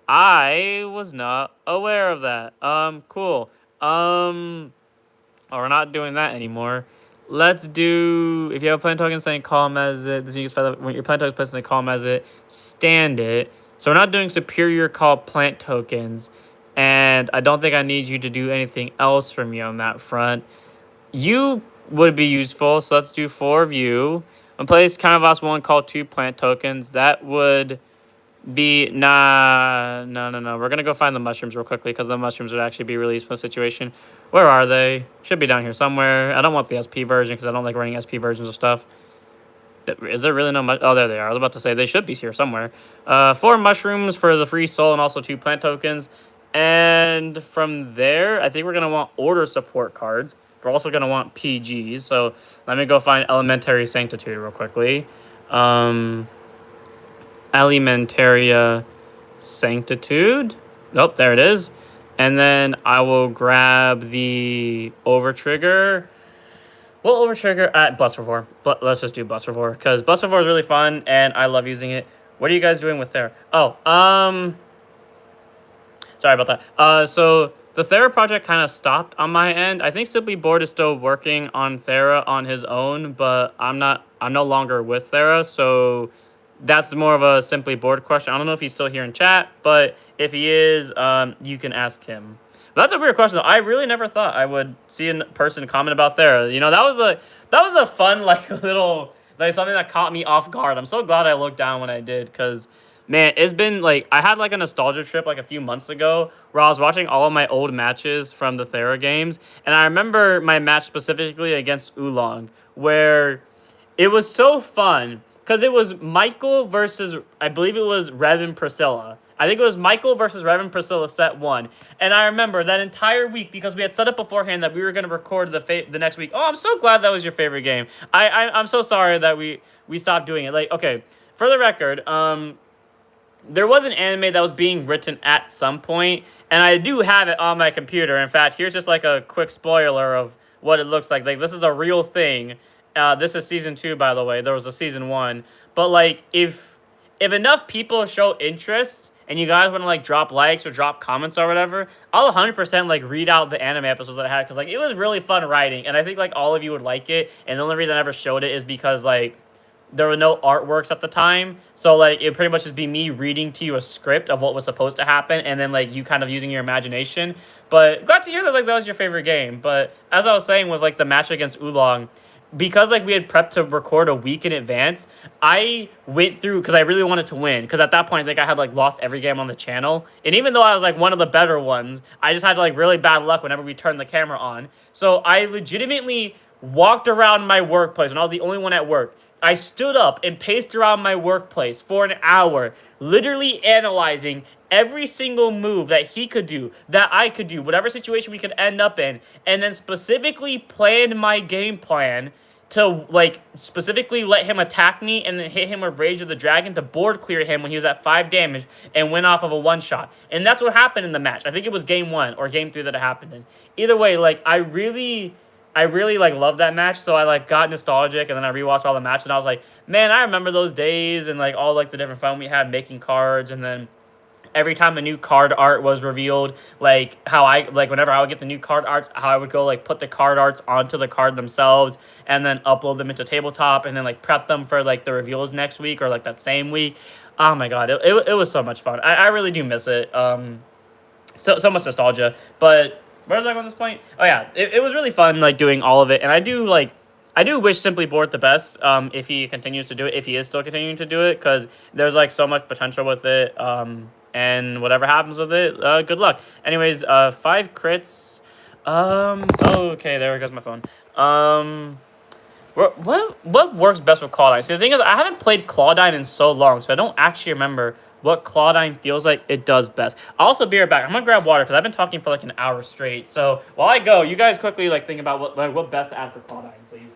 I was not aware of that. Cool. Oh, we're not doing that anymore. Let's do... If you have a plant token saying column as it... This you can when your plant token is placed in the column as it, stand it. So we're not doing superior call plant tokens. And I don't think I need you to do anything else for me on that front. You... would be useful, so let's do 4 of you. When place kind of us 1, call 2 plant tokens. That would be... No. We're going to go find the mushrooms real quickly, because the mushrooms would actually be really useful in the situation. Where are they? Should be down here somewhere. I don't want the SP version, because I don't like running SP versions of stuff. Is there really no oh, there they are. I was about to say they should be here somewhere. 4 mushrooms for the free soul and also 2 plant tokens. And from there, I think we're going to want order support cards. We're also going to want PGs. So let me go find Elementary Sanctitude real quickly. Elementaria Sanctitude. Nope, there it is. And then I will grab the Overtrigger. We'll overtrigger at Bless for 4. But let's just do Bless for 4 because Bless for 4 is really fun and I love using it. What are you guys doing with there? Oh, sorry about that. So the Thera project kind of stopped on my end. I think Simply Board is still working on Thera on his own, but I'm no longer with Thera, so that's more of a Simply Board question. I don't know if he's still here in chat, but if he is, you can ask him. But that's a weird question, though. I really never thought I would see a person comment about Thera. You know, that was a fun, like, little, like, something that caught me off guard. I'm so glad I looked down when I did, because, man, it's been, like, I had, like, a nostalgia trip, like, a few months ago, where I was watching all of my old matches from the Thera games, and I remember my match specifically against Oolong, where it was so fun, because it was Michael versus, I believe it was Rev and Priscilla. I think it was Michael versus Rev and Priscilla set 1. And I remember that entire week, because we had set up beforehand that we were going to record the next week. Oh, I'm so glad that was your favorite game. I'm so sorry that we stopped doing it. Like, okay, for the record, there was an anime that was being written at some point, and I do have it on my computer. In fact, here's just like a quick spoiler of what it looks like. Like, this is a real thing. This is season 2, by the way. There was a season 1. But, like, if enough people show interest and you guys want to, like, drop likes or drop comments or whatever, I'll 100%, like, read out the anime episodes that I had, because, like, it was really fun writing, and I think, like, all of you would like it, and the only reason I never showed it is because, like, there were no artworks at the time, so, like, it pretty much just be me reading to you a script of what was supposed to happen, and then, like, you kind of using your imagination. But glad to hear that, like, that was your favorite game. But as I was saying with, like, the match against Oolong, because, like, we had prepped to record a week in advance, I went through, because I really wanted to win, because at that point, I think I had, like, lost every game on the channel, and even though I was, like, one of the better ones, I just had, like, really bad luck whenever we turned the camera on. So I legitimately walked around my workplace when I was the only one at work. I stood up and paced around my workplace for an hour, literally analyzing every single move that he could do, that I could do, whatever situation we could end up in, and then specifically planned my game plan to, like, specifically let him attack me and then hit him with Rage of the Dragon to board clear him when he was at 5 damage and went off of a one-shot. And that's what happened in the match. I think it was game 1 or game 3 that it happened in. Either way, like, I really, like, love that match, so I, like, got nostalgic, and then I rewatched all the matches, and I was like, man, I remember those days, and, like, all, like, the different fun we had making cards, and then every time a new card art was revealed, like, how I, like, whenever I would get the new card arts, how I would go, like, put the card arts onto the card themselves, and then upload them into Tabletop, and then, like, prep them for, like, the reveals next week, or, like, that same week. Oh, my God, it was so much fun. I really do miss it. So much nostalgia, but where was I going at this point? Oh, yeah, it was really fun, like, doing all of it, and I do wish Simply Board the best, if he continues to do it, if he is still continuing to do it, because there's, like, so much potential with it, and whatever happens with it, good luck. Anyways, 5 crits, okay, there goes my phone. What works best with Claudine? See, the thing is, I haven't played Claudine in so long, so I don't actually remember what Claudine feels like it does best. I'll also be right back. I'm gonna grab water, because I've been talking for, like, an hour straight, so while I go, you guys quickly, like, think about what best to add for Claudine, please.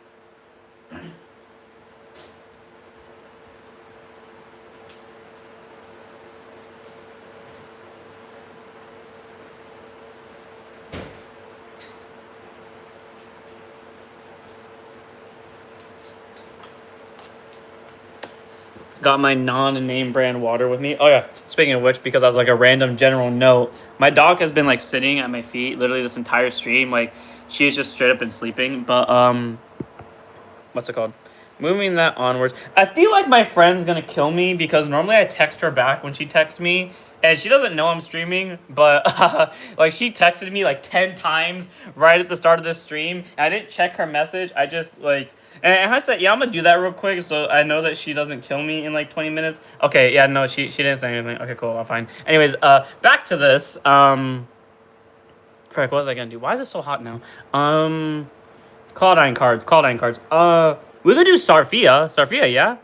Got my non-name brand water with me. Oh, yeah. Speaking of which, because I was, like, a random general note, my dog has been, like, sitting at my feet literally this entire stream. Like, she has just straight up been sleeping. But, what's it called? Moving that onwards. I feel like my friend's gonna kill me, because normally I text her back when she texts me, and she doesn't know I'm streaming, but, like, she texted me, like, 10 times right at the start of this stream, and I didn't check her message. I just, like... And I said, yeah, I'm going to do that real quick, so I know that she doesn't kill me in, like, 20 minutes. Okay, yeah, no, she didn't say anything. Okay, cool, I'm fine. Anyways, back to this. Frick, what was I going to do? Why is it so hot now? Claudine cards. We could do Sarfia. Sarfia, yeah?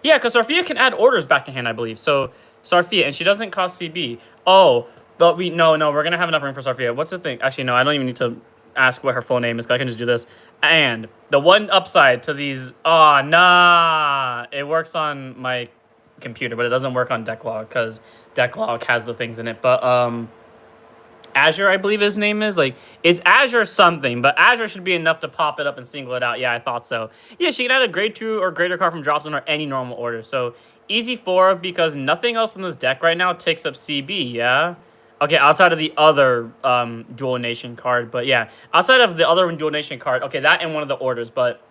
Yeah, because Sarfia can add orders back to hand, I believe. So, Sarfia, and she doesn't cost CB. Oh, but no, we're going to have enough room for Sarfia. What's the thing? Actually, no, I don't even need to ask what her full name is, because I can just do this. And the one upside to these... Oh, nah. It works on my computer, but it doesn't work on Decklog, because Decklog has the things in it. But, Azure, I believe his name is. Like, it's Azure something, but Azure should be enough to pop it up and single it out. Yeah, I thought so. Yeah, she can add a grade 2 or greater card from drop zone or any normal order. So, easy 4 because nothing else in this deck right now takes up CB, yeah? Okay, outside of the other Dual Nation card, but yeah. Outside of the other Dual Nation card, okay, that and one of the orders, but...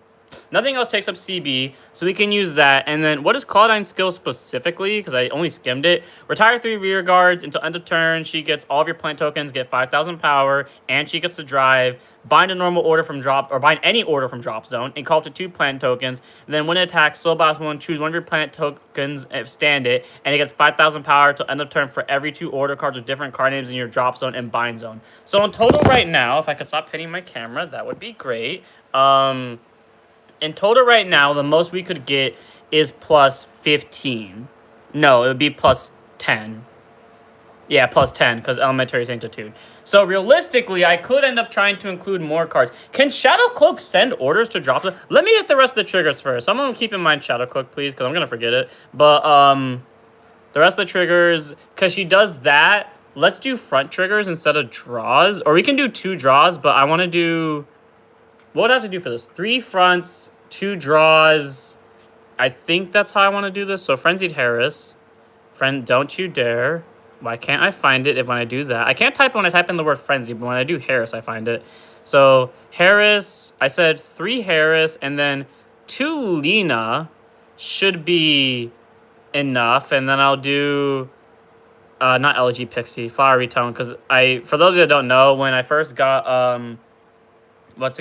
Nothing else takes up CB, so we can use that. And then, what is Claudine's skill specifically? Because I only skimmed it. Retire 3 rear guards until end of turn. She gets all of your plant tokens, get 5,000 power, and she gets to drive. Bind a normal order from drop, or bind any order from drop zone, and call up to 2 plant tokens. And then when it attacks, Soul Blast 1, choose one of your plant tokens, stand it, and it gets 5,000 power till end of turn for every 2 order cards with different card names in your drop zone and bind zone. So in total right now, if I could stop hitting my camera, that would be great. In total right now, the most we could get is plus 15. No, it would be plus 10. Yeah, plus 10, because Elementary Sanctitude. So realistically, I could end up trying to include more cards. Can Shadow Cloak send orders to drop them? Let me get the rest of the triggers first. Someone keep in mind Shadow Cloak, please, because I'm going to forget it. But the rest of the triggers, because she does that, let's do front triggers instead of draws. Or we can do 2 draws, but I want to do... What would I have to do for this? 3 fronts, 2 draws. I think that's how I want to do this. So Frenzied Harris. Friend, don't you dare. Why can't I find it when I do that? I can't type when I type in the word Frenzy, but when I do Harris, I find it. So Harris, I said 3 Harris, and then 2 Lena should be enough. And then I'll do... not LG Pixie, Flowery Tone. Because for those of you that don't know, when I first got... When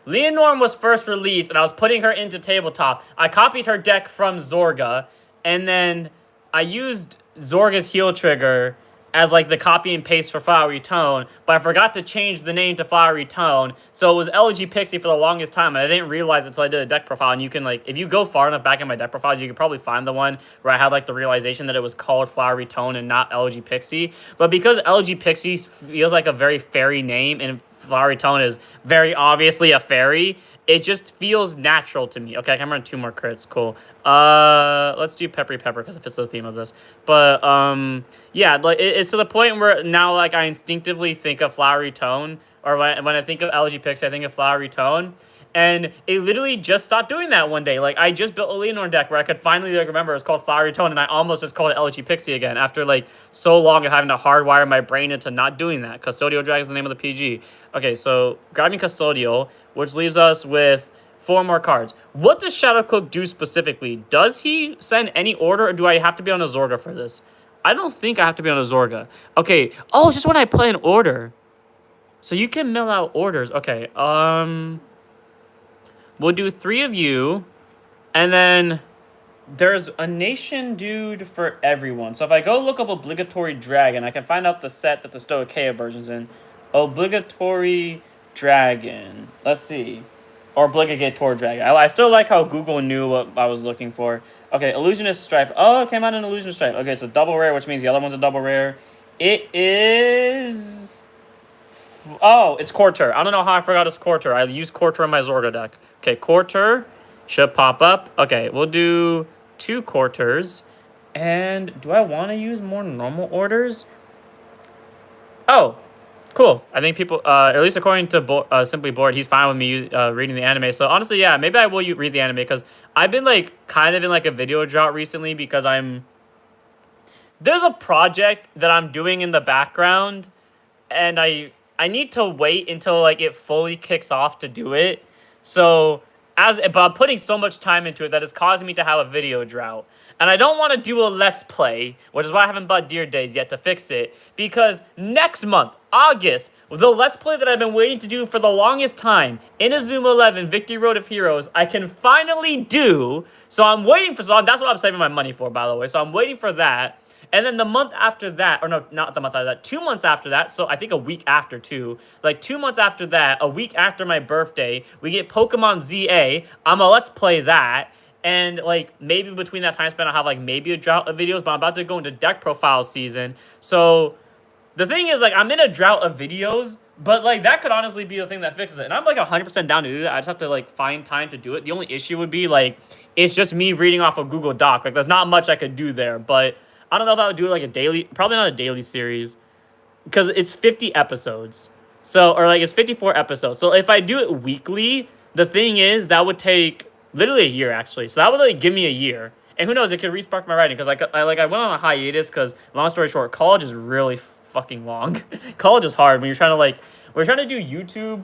Leonorm was first released and I was putting her into tabletop, I copied her deck from Zorga, and then I used Zorga's heal trigger as like the copy and paste for Flowery Tone, but I forgot to change the name to Flowery Tone, so it was LG Pixie for the longest time, and I didn't realize it until I did a deck profile. And you can, like, if you go far enough back in my deck profiles, you can probably find the one where I had like the realization that it was called Flowery Tone and not LG Pixie. But because LG Pixie feels like a very fairy name and Flowery Tone is very obviously a fairy, it just feels natural to me. Okay, I can run 2 more crits. Cool. Let's do Peppery Pepper because it fits the theme of this. But, yeah, like, it's to the point where now, like, I instinctively think of Flowery Tone. Or when I think of LG Pixie, I think of Flowery Tone. And it literally just stopped doing that one day. Like, I just built a Leonor deck where I could finally, like, remember it was called Flowery Tone, and I almost just called it LG Pixie again after, like, so long of having to hardwire my brain into not doing that. Custodial Drag is the name of the PG. Okay, so grabbing Custodial, which leaves us with 4 more cards. What does Shadow Cloak do specifically? Does he send any order, or do I have to be on a Zorga for this? I don't think I have to be on a Zorga. Okay, oh, it's just when I play an order. So you can mill out orders. Okay, we'll do 3 of you, and then there's a nation dude for everyone. So if I go look up Obligatory Dragon, I can find out the set that the Stoicheia version's in. Obligatory Dragon. Let's see. Or Obligatory Dragon. I still like how Google knew what I was looking for. Okay, Illusionist Strife. Oh, it came out in Illusionist Strife. Okay, so double rare, which means the other one's a double rare. It is... Oh, it's Quarter. I don't know how I forgot it's Quarter. I used Quarter in my Zorga deck. Okay, Quarter should pop up. Okay, we'll do 2 Quarters. And do I want to use more normal orders? Oh, cool. I think people, at least according to Simply Bored, he's fine with me reading the anime. So honestly, yeah, maybe I will read the anime because I've been like kind of in like a video drought recently because there's a project that I'm doing in the background and I need to wait until like it fully kicks off to do it. So but I'm putting so much time into it that it's causing me to have a video drought. And I don't want to do a Let's Play, which is why I haven't bought Dear Days yet to fix it. Because next month, August, the Let's Play that I've been waiting to do for the longest time, Inazuma 11, Victory Road of Heroes, I can finally do. So I'm waiting for, that's what I'm saving my money for, by the way. So I'm waiting for that. And then the month after that, or no, not the month after that, 2 months after that, so I think a week after too, like 2 months after that, a week after my birthday, we get Pokemon ZA. Let's play that. And like maybe between that time span, I'll have like maybe a drought of videos, but I'm about to go into deck profile season. So the thing is, like, I'm in a drought of videos, but like that could honestly be the thing that fixes it. And I'm like 100% down to do that. I just have to like find time to do it. The only issue would be like it's just me reading off a Google Doc. Like there's not much I could do there, but I don't know if I would do like a daily, probably not a daily series because it's 50 episodes. So, or like it's 54 episodes. So if I do it weekly, the thing is that would take literally a year actually. So that would like give me a year. And who knows, it could respark my writing because I went on a hiatus because long story short, college is really fucking long. College is hard when you're trying to like, we're trying to do YouTube,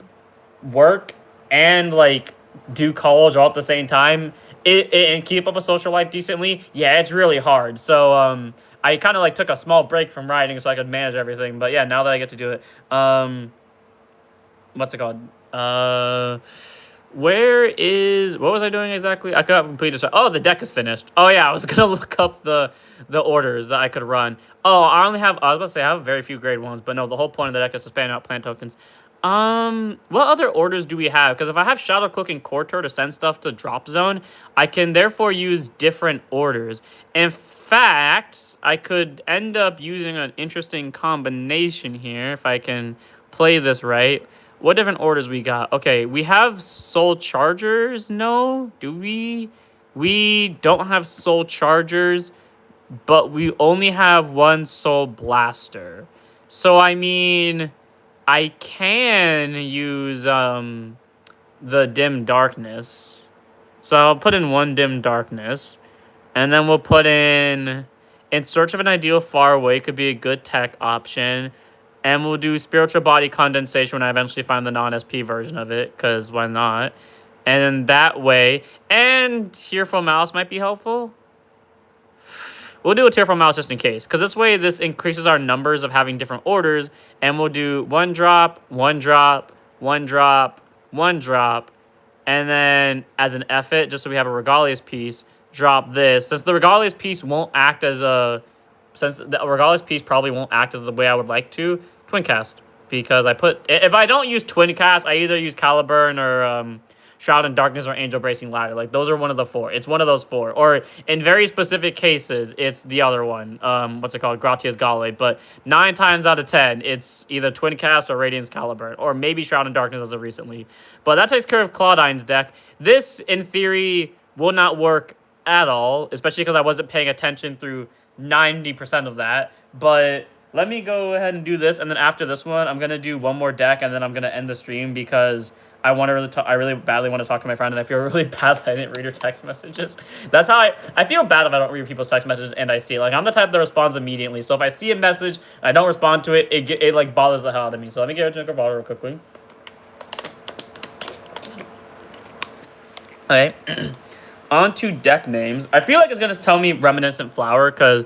work, and like do college all at the same time. And keep up a social life decently. Yeah, it's really hard. So I kind of like took a small break from writing so I could manage everything. But yeah, now that I get to do it, what's it called? What was I doing exactly? I could complete it. Oh, the deck is finished. Oh yeah, I was gonna look up the orders that I could run. Oh, I was about to say I have very few grade ones, but no, the whole point of the deck is to span out plant tokens. What other orders do we have? Because if I have Shadow Cloak and Cortor to send stuff to Drop Zone, I can therefore use different orders. In fact, I could end up using an interesting combination here if I can play this right. What different orders we got? Okay, we have Soul Chargers. No, do we? We don't have Soul Chargers, but we only have one Soul Blaster. So, I mean, I can use the Dim Darkness. So I'll put in one Dim Darkness. And then we'll put in Search of an Ideal Far Away could be a good tech option. And we'll do Spiritual Body Condensation when I eventually find the non-SP version of it, because why not? And then that way, and Tearful Malice might be helpful. We'll do a Tearful Malice just in case, because this way this increases our numbers of having different orders, and we'll do 1 drop, 1 drop, 1 drop, 1 drop, and then as an effort, just so we have a Regalius piece, drop this. Since the Regalius piece won't act as a... Since the Regalius piece probably won't act as the way I would like to, Twin Cast. Because if I don't use Twin Cast, I either use Caliburn or Shroud in Darkness or Angel Bracing Ladder. Like, those are one of the 4. It's one of those 4. Or, in very specific cases, it's the other one. What's it called? Gratia's Gale. But 9 times out of 10, it's either Twin Cast or Radiance Caliburn. Or maybe Shroud in Darkness as of recently. But that takes care of Claudine's deck. This, in theory, will not work at all. Especially because I wasn't paying attention through 90% of that. But let me go ahead and do this, and then after this one, I'm gonna do one more deck, and then I'm gonna end the stream because I really badly want to talk to my friend, and I feel really bad that I didn't read her text messages. That's how I feel bad if I don't read people's text messages and I see it. Like, I'm the type that responds immediately. So if I see a message and I don't respond to it, it like bothers the hell out of me. So let me get a drink of water real quickly. Okay. On to deck names. I feel like it's gonna tell me Reminiscent Flower because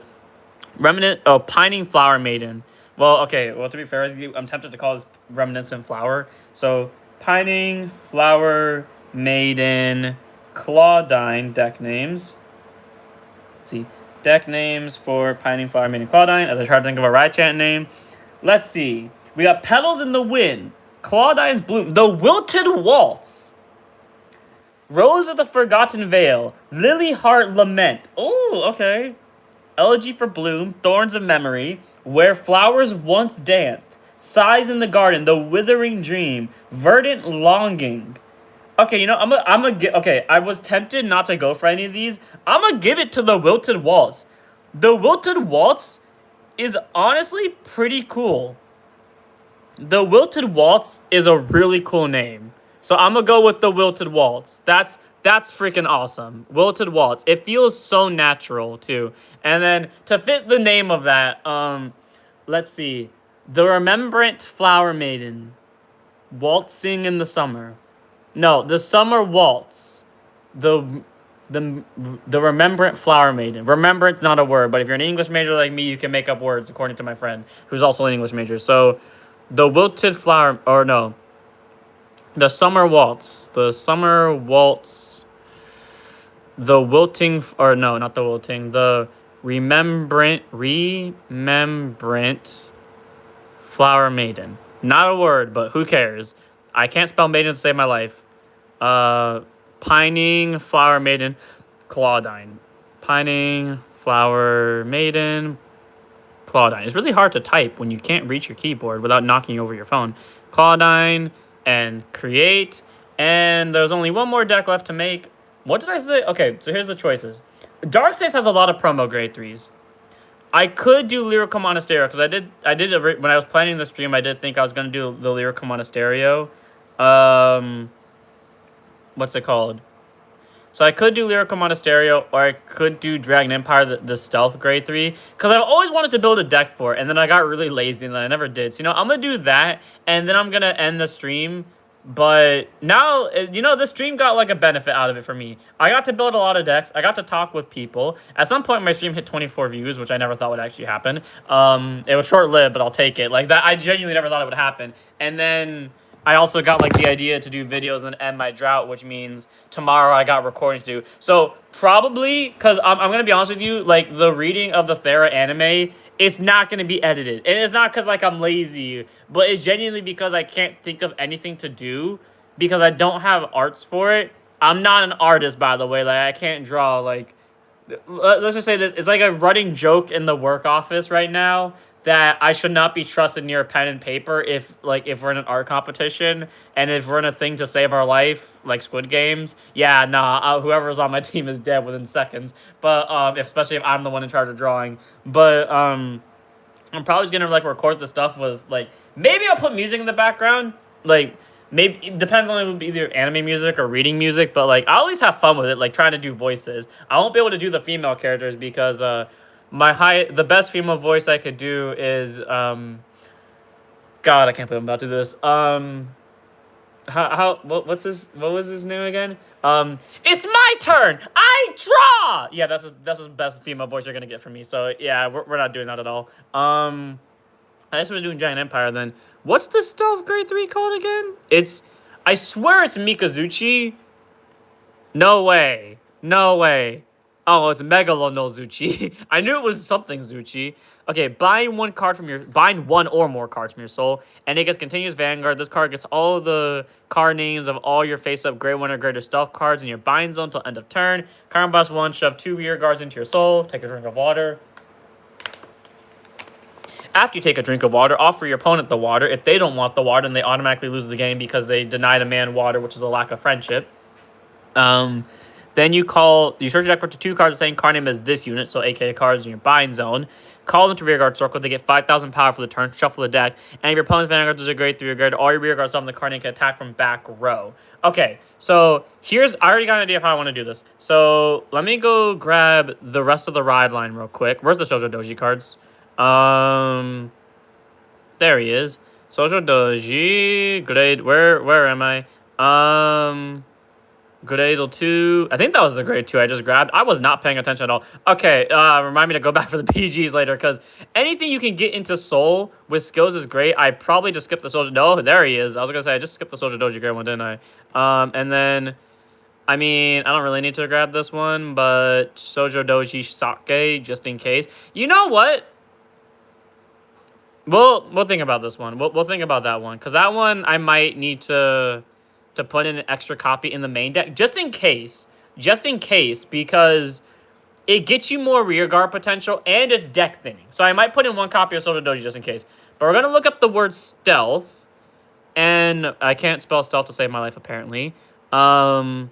Pining Flower Maiden. Well, okay. Well, to be fair with you, I'm tempted to call this Reminiscent Flower. So Pining Flower Maiden Claudine deck names. Let's see, deck names for Pining Flower Maiden Claudine. As I try to think of a right chant name, let's see. We got Petals in the Wind, Claudine's Bloom, The Wilted Waltz. Rose of the Forgotten Vale, Lily Heart Lament. Oh, okay. Elegy for Bloom, Thorns of Memory, Where Flowers Once Danced, Sighs in the Garden, The Withering Dream, Verdant Longing. Okay, you know, okay, I was tempted not to go for any of these. I'm gonna give it to the Wilted Waltz. The Wilted Waltz is honestly pretty cool. The Wilted Waltz is a really cool name. So I'm gonna go with the Wilted Waltz. That's freaking awesome. Wilted Waltz. It feels so natural too. And then to fit the name of that, let's see. The Remembrant Flower Maiden. Waltzing in the Summer. No, the Summer Waltz. The Remembrant Flower Maiden. Remembrance not a word, but if you're an English major like me, you can make up words according to my friend, who's also an English major. So the Wilted Flower, or no. The Summer Waltz. The Summer Waltz. The Wilting, or no, not the Wilting. The Remembrant Flower Maiden. Not a word, but who cares? I can't spell maiden to save my life. Pining Flower Maiden Claudine. Pining Flower Maiden Claudine. It's really hard to type when you can't reach your keyboard without knocking over your phone. Claudine and create. And there's only one more deck left to make. What did I say? Okay, so here's the choices. Dark States has a lot of promo grade 3s. I could do Lyrical Monasterio because when I was planning the stream, I did think I was going to do the Lyrical Monasterio. What's it called? So I could do Lyrical Monasterio, or I could do Dragon Empire, the Stealth Grade 3. Because I've always wanted to build a deck for it, and then I got really lazy, and then I never did. So, I'm going to do that, and then I'm going to end the stream. But now, this stream got, like, a benefit out of it for me. I got to build a lot of decks. I got to talk with people. At some point, my stream hit 24 views, which I never thought would actually happen. It was short-lived, but I'll take it. Like, that, I genuinely never thought it would happen. And then I also got, like, the idea to do videos and end my drought, which means tomorrow I got recording to do. So, probably, because I'm going to be honest with you, like, the reading of the Thera anime, it's not going to be edited. And it's not because, like, I'm lazy, but it's genuinely because I can't think of anything to do because I don't have arts for it. I'm not an artist, by the way. Like, I can't draw, like, let's just say this. It's like a running joke in the work office right now that I should not be trusted near a pen and paper if we're in an art competition and if we're in a thing to save our life, like Squid Games. Yeah, nah, whoever's on my team is dead within seconds. But especially if I'm the one in charge of drawing. But I'm probably just gonna like record the stuff with like maybe I'll put music in the background. Like maybe it depends on if it'll be either anime music or reading music. But like I'll at least have fun with it, like trying to do voices. I won't be able to do the female characters because the best female voice I could do is God, I can't believe I'm about to do this. What was his name again? It's my turn. I draw. Yeah, that's the best female voice you're gonna get from me. So yeah, we're not doing that at all. I guess we're doing Giant Empire then. What's the Stealth Grade 3 called again? I swear it's Mikazuchi. No way. Oh, it's Megalonozuchi. I knew it was something Zuchi. Okay, bind one or more cards from your soul, and it gets continuous Vanguard. This card gets all the card names of all your face-up grade 1 or greater stealth cards in your bind zone until end of turn. Card boss 1, shove 2 rear guards into your soul. Take a drink of water. After you take a drink of water, offer your opponent the water. If they don't want the water, then they automatically lose the game because they denied a man water, which is a lack of friendship. Then you search your deck for 2 cards the same card name as this unit, so aka cards in your bind zone. Call them to rear guard circle. They get 5,000 power for the turn. Shuffle the deck. And if your opponent's Vanguard is a grade 3 or grade, all your rear guards on the card name can attack from back row. Okay, so I already got an idea of how I want to do this. So let me go grab the rest of the ride line real quick. Where's the Shoujo Doji cards? There he is. Shoujo Doji, grade, where am I? Grade 2. I think that was the grade 2 I just grabbed. I was not paying attention at all. Okay, remind me to go back for the PGs later, because anything you can get into Soul with skills is great. I probably just skipped the Shoujo. No, there he is. I was going to say, I just skipped the Shoujo Doji grade 1, didn't I? And then, I mean, I don't really need to grab this one, but Shoujo Doji Sake, just in case. You know what? We'll think about this one. We'll think about that one, because that one I might need to put in an extra copy in the main deck, just in case, because it gets you more rear guard potential, and it's deck thinning. So I might put in 1 copy of Shoujo Doji just in case. But we're going to look up the word stealth, and I can't spell stealth to save my life, apparently. And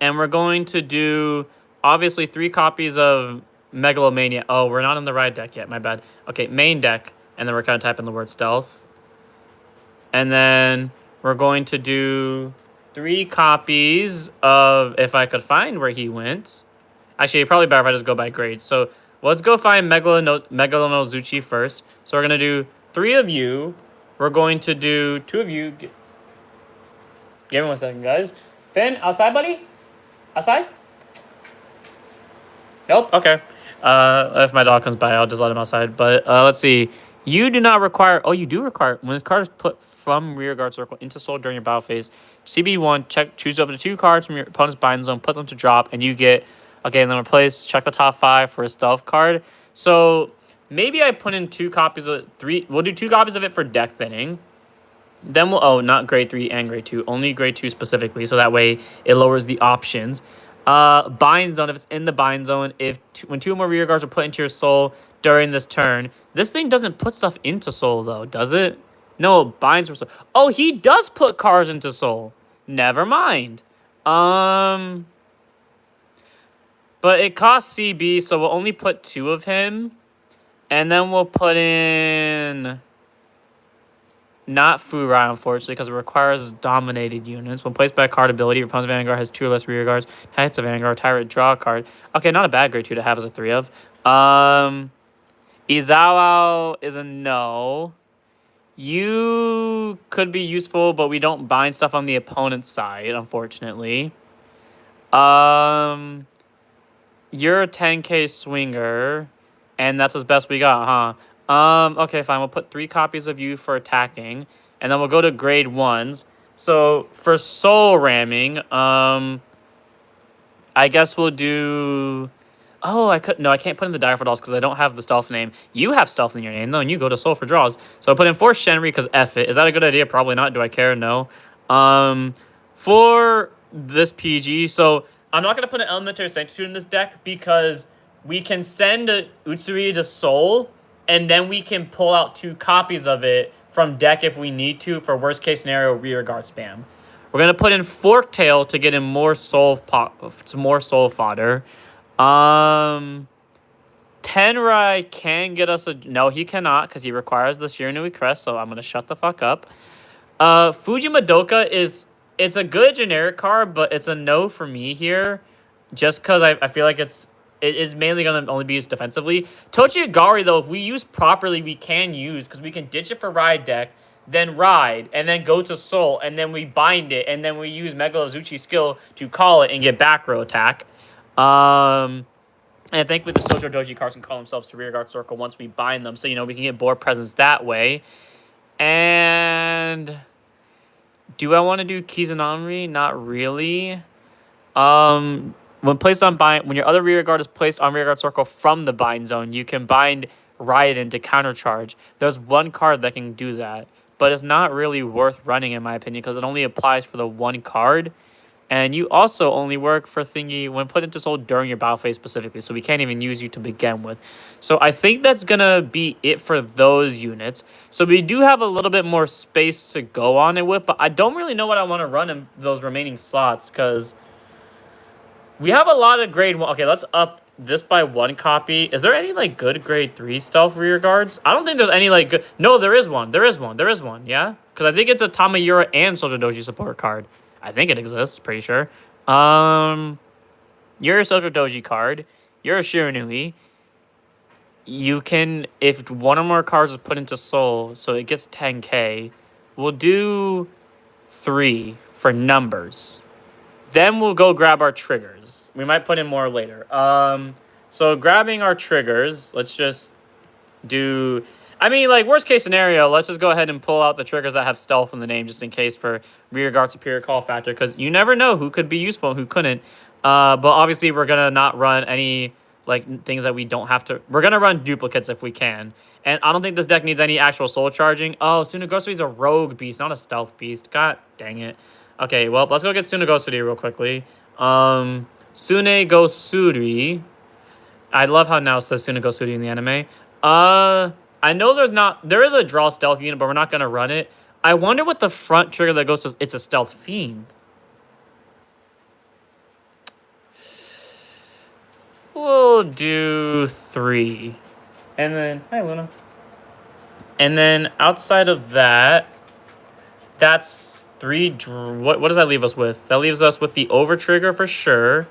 we're going to do, obviously, 3 copies of Megalomania. Oh, we're not in the right deck yet, my bad. Okay, main deck, and then we're going to type in the word stealth. And then we're going to do 3 copies of, if I could find where he went. Actually, probably better if I just go by grades. So let's go find Megalonozuchi first. So we're going to do 3 of you. We're going to do 2 of you. Give me 1 second, guys. Finn, outside, buddy? Outside? Nope, okay. If my dog comes by, I'll just let him outside. But let's see. You do not require... Oh, you do require... When this card is put from rear guard circle into soul during your battle phase, CB1, choose up to 2 cards from your opponent's bind zone, put them to drop, and you get Okay, and then replace, check the top 5 for a stealth card. So maybe I put in 2 copies of 3. We'll do 2 copies of it for deck thinning. Then we'll, oh, not grade 3 and grade 2, only grade 2 specifically. So that way it lowers the options. Bind zone, if it's in the bind zone, when 2 or more rear guards are put into your soul during this turn. This thing doesn't put stuff into soul though, does it? No, it binds for soul. Oh, he does put cards into soul. Never mind. But it costs CB, so we'll only put 2 of him. And then we'll put in... Not Furai, unfortunately, because it requires dominated units. When placed by a card ability, your opponent's Vanguard has 2 or less rear guards. Hits a Vanguard, Tyrant, draw a card. Okay, not a bad grade 2 to have as a 3 of. Izawa is a no. You could be useful, but we don't bind stuff on the opponent's side, unfortunately. You're a 10k swinger, and that's as best we got, huh? Okay, fine. We'll put 3 copies of you for attacking, and then we'll go to grade 1s. So for soul ramming, I guess we'll do... Oh, I can't put in the Dire for Dolls because I don't have the stealth name. You have stealth in your name, though, and you go to soul for draws. So I put in 4 Shenri because F it. Is that a good idea? Probably not. Do I care? No. For this PG, so I'm not going to put an Elementary Sanctitude in this deck because we can send Utsuri to soul, and then we can pull out 2 copies of it from deck if we need to for worst case scenario rear guard spam. We're gonna put in Forktail to get in more soul fodder. Tenrai can get us a... No, he cannot because he requires the Shiranui Crest, so I'm gonna shut the fuck up. Fuji Madoka it's a good generic card, but it's a no for me here, just because I feel like it is mainly going to only be used defensively. Tochiagari, though, if we use properly, we can use, because we can ditch it for ride deck, then ride, and then go to soul, and then we bind it, and then we use Megalozuchi skill to call it and get back row attack. And thankfully the Sojo Doji cards can call themselves to rearguard circle once we bind them, so, we can get board presence that way. And... do I want to do Kizunari? Not really. When placed on bind, when your other rear guard is placed on rear guard circle from the bind zone, you can bind Raiden to countercharge. There's 1 card that can do that, but it's not really worth running in my opinion because it only applies for the 1 card, and you also only work for thingy when put into soul during your battle phase specifically, so we can't even use you to begin with. So I think that's gonna be it for those units. So we do have a little bit more space to go on it with, but I don't really know what I want to run in those remaining slots because we have a lot of grade 1. Okay, let's up this by 1 copy. Is there any, good grade 3 stealth rear guards? I don't think there's any, good... No, there is one. There is one, yeah? Because I think it's a Tamayura and Sojo Doji support card. I think it exists, pretty sure. You're a Sojo Doji card. You're a Shiranui. You can... If 1 or more cards is put into soul, so it gets 10k, we'll do 3 for numbers. Then we'll go grab our triggers. We might put in more later. So grabbing our triggers, let's just do... I mean, worst case scenario, let's just go ahead and pull out the triggers that have stealth in the name just in case for rear guard superior call factor, because you never know who could be useful and who couldn't. But obviously, we're going to not run any, things that we don't have to... We're going to run duplicates if we can. And I don't think this deck needs any actual soul charging. Oh, Tsunegosuri's a rogue beast, not a stealth beast. God dang it. Okay, well, let's go get Tsunegosuri real quickly. Tsunegosuri. I love how now it says Tsunegosuri in the anime. I know there is a draw stealth unit, but we're not going to run it. I wonder what the front trigger that goes to... It's a stealth fiend. We'll do 3. And then... Hi, Luna. And then outside of that, that's... 3, what does that leave us with? That leaves us with the over trigger for sure.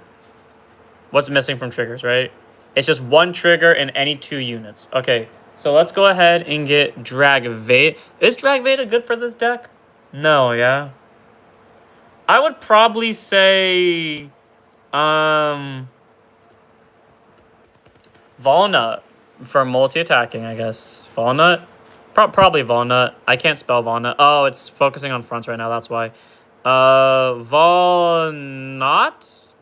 What's missing from triggers, right? It's just 1 trigger in any 2 units. Okay, so let's go ahead and get Drag Veda. Is Drag Veda good for this deck? No, yeah? I would probably say... Walnut for multi-attacking, I guess. Walnut? Probably Walnut. I can't spell Walnut. Oh, it's focusing on fronts right now. That's why. Walnut?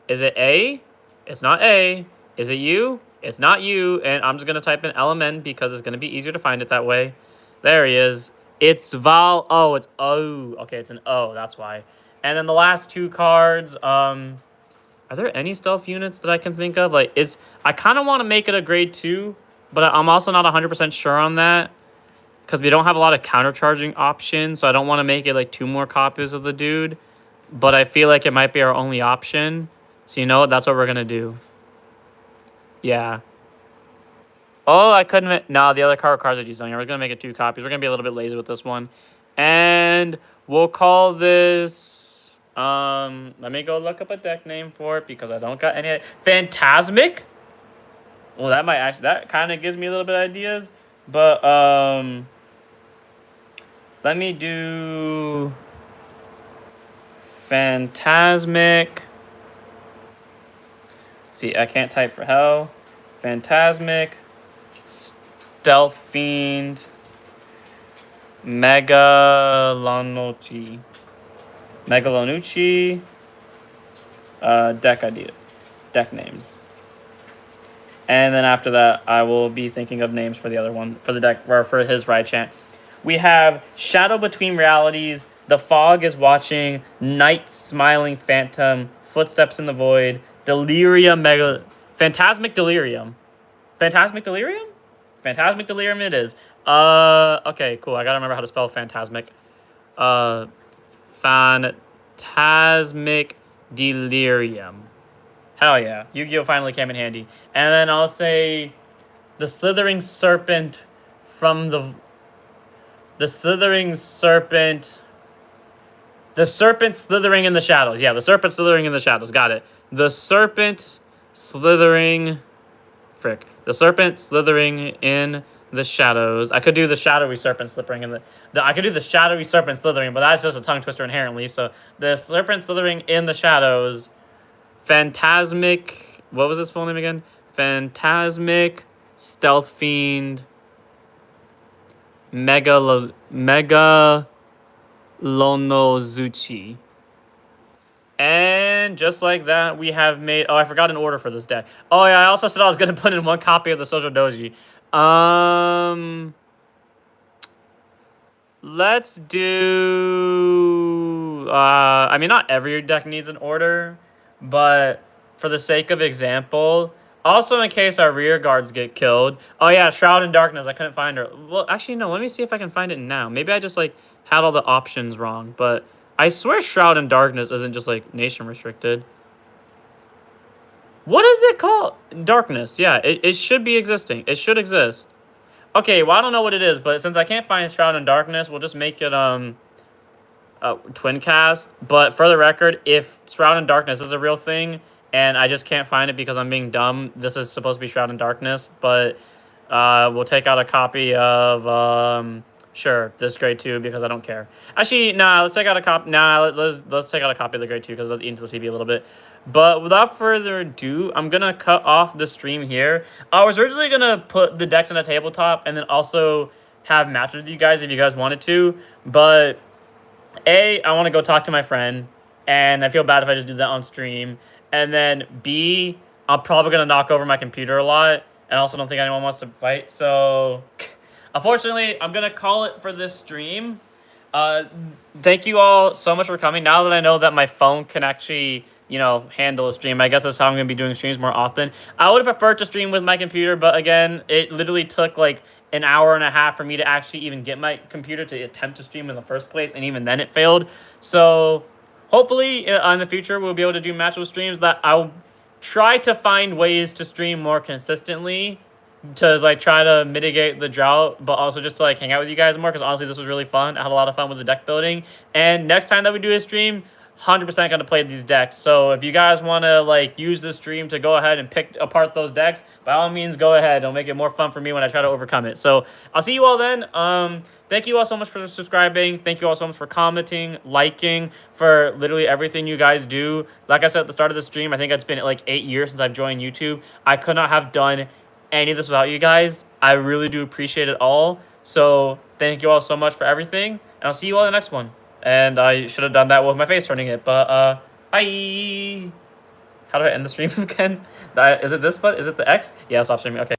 Is it A? It's not A. Is it you? It's not you. And I'm just going to type in LMN because it's going to be easier to find it that way. There he is. It's Val. Oh, it's O. Okay, it's an O. That's why. And then the last two cards. Are there any stealth units that I can think of? Like, I kind of want to make it a grade 2, but I'm also not 100% sure on that because we don't have a lot of countercharging options, so I don't want to make it like 2 more copies of the dude, but I feel like it might be our only option. So you know what? That's what we're going to do. Yeah. Oh, I couldn't. No, the other cards are just on here. We're going to make it 2 copies. We're going to be a little bit lazy with this one. And we'll call this... let me go look up a deck name for it because I don't got any. Phantasmic? Well, that kind of gives me a little bit of ideas. But, let me do Phantasmic. See, I can't type for hell. Phantasmic, Stealth Fiend, Megalonucci, deck names. And then after that, I will be thinking of names for the other one, for the deck, or for his ride chant. We have Shadow Between Realities, The Fog is Watching, Night Smiling Phantom, Footsteps in the Void, Delirium Phantasmic Delirium. Phantasmic Delirium? Phantasmic Delirium it is. Okay, cool. I gotta remember how to spell Phantasmic. Phantasmic Delirium. Hell yeah. Yu-Gi-Oh! Finally came in handy. And then I'll say the Slithering Serpent from the Slithering Serpent... The Serpent Slithering in the Shadows. Yeah, the Serpent Slithering in the Shadows. Got it. The Serpent Slithering... The Serpent Slithering in the Shadows. I could do the Shadowy Serpent Slithering in I could do the Shadowy Serpent Slithering, but that's just a tongue twister inherently. So, the Serpent Slithering in the Shadows... Phantasmic... What was his full name again? Phantasmic, Stealth Fiend, Megalonozuchi. And just like that, we have made... Oh, I forgot an order for this deck. Oh, yeah, I also said I was going to put in 1 copy of the Sojo Doji. Let's do... I mean, not every deck needs an order, but for the sake of example... Also, in case our rear guards get killed... Oh, yeah, Shroud in Darkness. I couldn't find her. Well, actually, no. Let me see if I can find it now. Maybe I just, like, had all the options wrong, but... I swear Shroud in Darkness isn't just, like, nation restricted. What is it called? Darkness. Yeah, it should be existing. It should exist. Okay, well, I don't know what it is, but since I can't find Shroud in Darkness, we'll just make it, Twin Cast. But for the record, if Shroud in Darkness is a real thing, and I just can't find it because I'm being dumb, this is supposed to be Shroud in Darkness, but, we'll take out a copy of, sure, this grade 2 because I don't care. Actually, nah, let's take out a copy. Nah, let's take out a copy of the grade 2 because it does eat into the CB a little bit. But without further ado, I'm gonna cut off the stream here. I was originally gonna put the decks on a tabletop and then also have matches with you guys if you guys wanted to. But A, I want to go talk to my friend, and I feel bad if I just do that on stream. And then B, I'm probably gonna knock over my computer a lot, and I also don't think anyone wants to fight. So. Unfortunately, I'm going to call it for this stream. Thank you all so much for coming. Now that I know that my phone can actually, you know, handle a stream, I guess that's how I'm going to be doing streams more often. I would have preferred to stream with my computer, but again, it literally took like an hour and a half for me to actually even get my computer to attempt to stream in the first place, and even then it failed. So hopefully in the future we'll be able to do matchup streams that I'll try to find ways to stream more consistently, to like try to mitigate the drought, but also just to like hang out with you guys more, because honestly this was really fun. I had a lot of fun with the deck building, and next time that we do a stream, 100% going to play these decks. So if you guys want to like use this stream to go ahead and pick apart those decks, by all means go ahead. It'll make it more fun for me when I try to overcome it. So I'll see you all then. Thank you all so much for subscribing. Thank you all so much for commenting, liking, for literally everything you guys do. Like I said at the start of the stream, I think it's been like 8 years since I've joined YouTube. I could not have done any of this without you guys. I really do appreciate it all. So thank you all so much for everything, and I'll see you all in the next one. And I should have done that with my face turning it, but bye. How do I end the stream again? Is it this button? Is it the X? Yeah, stop streaming. Okay.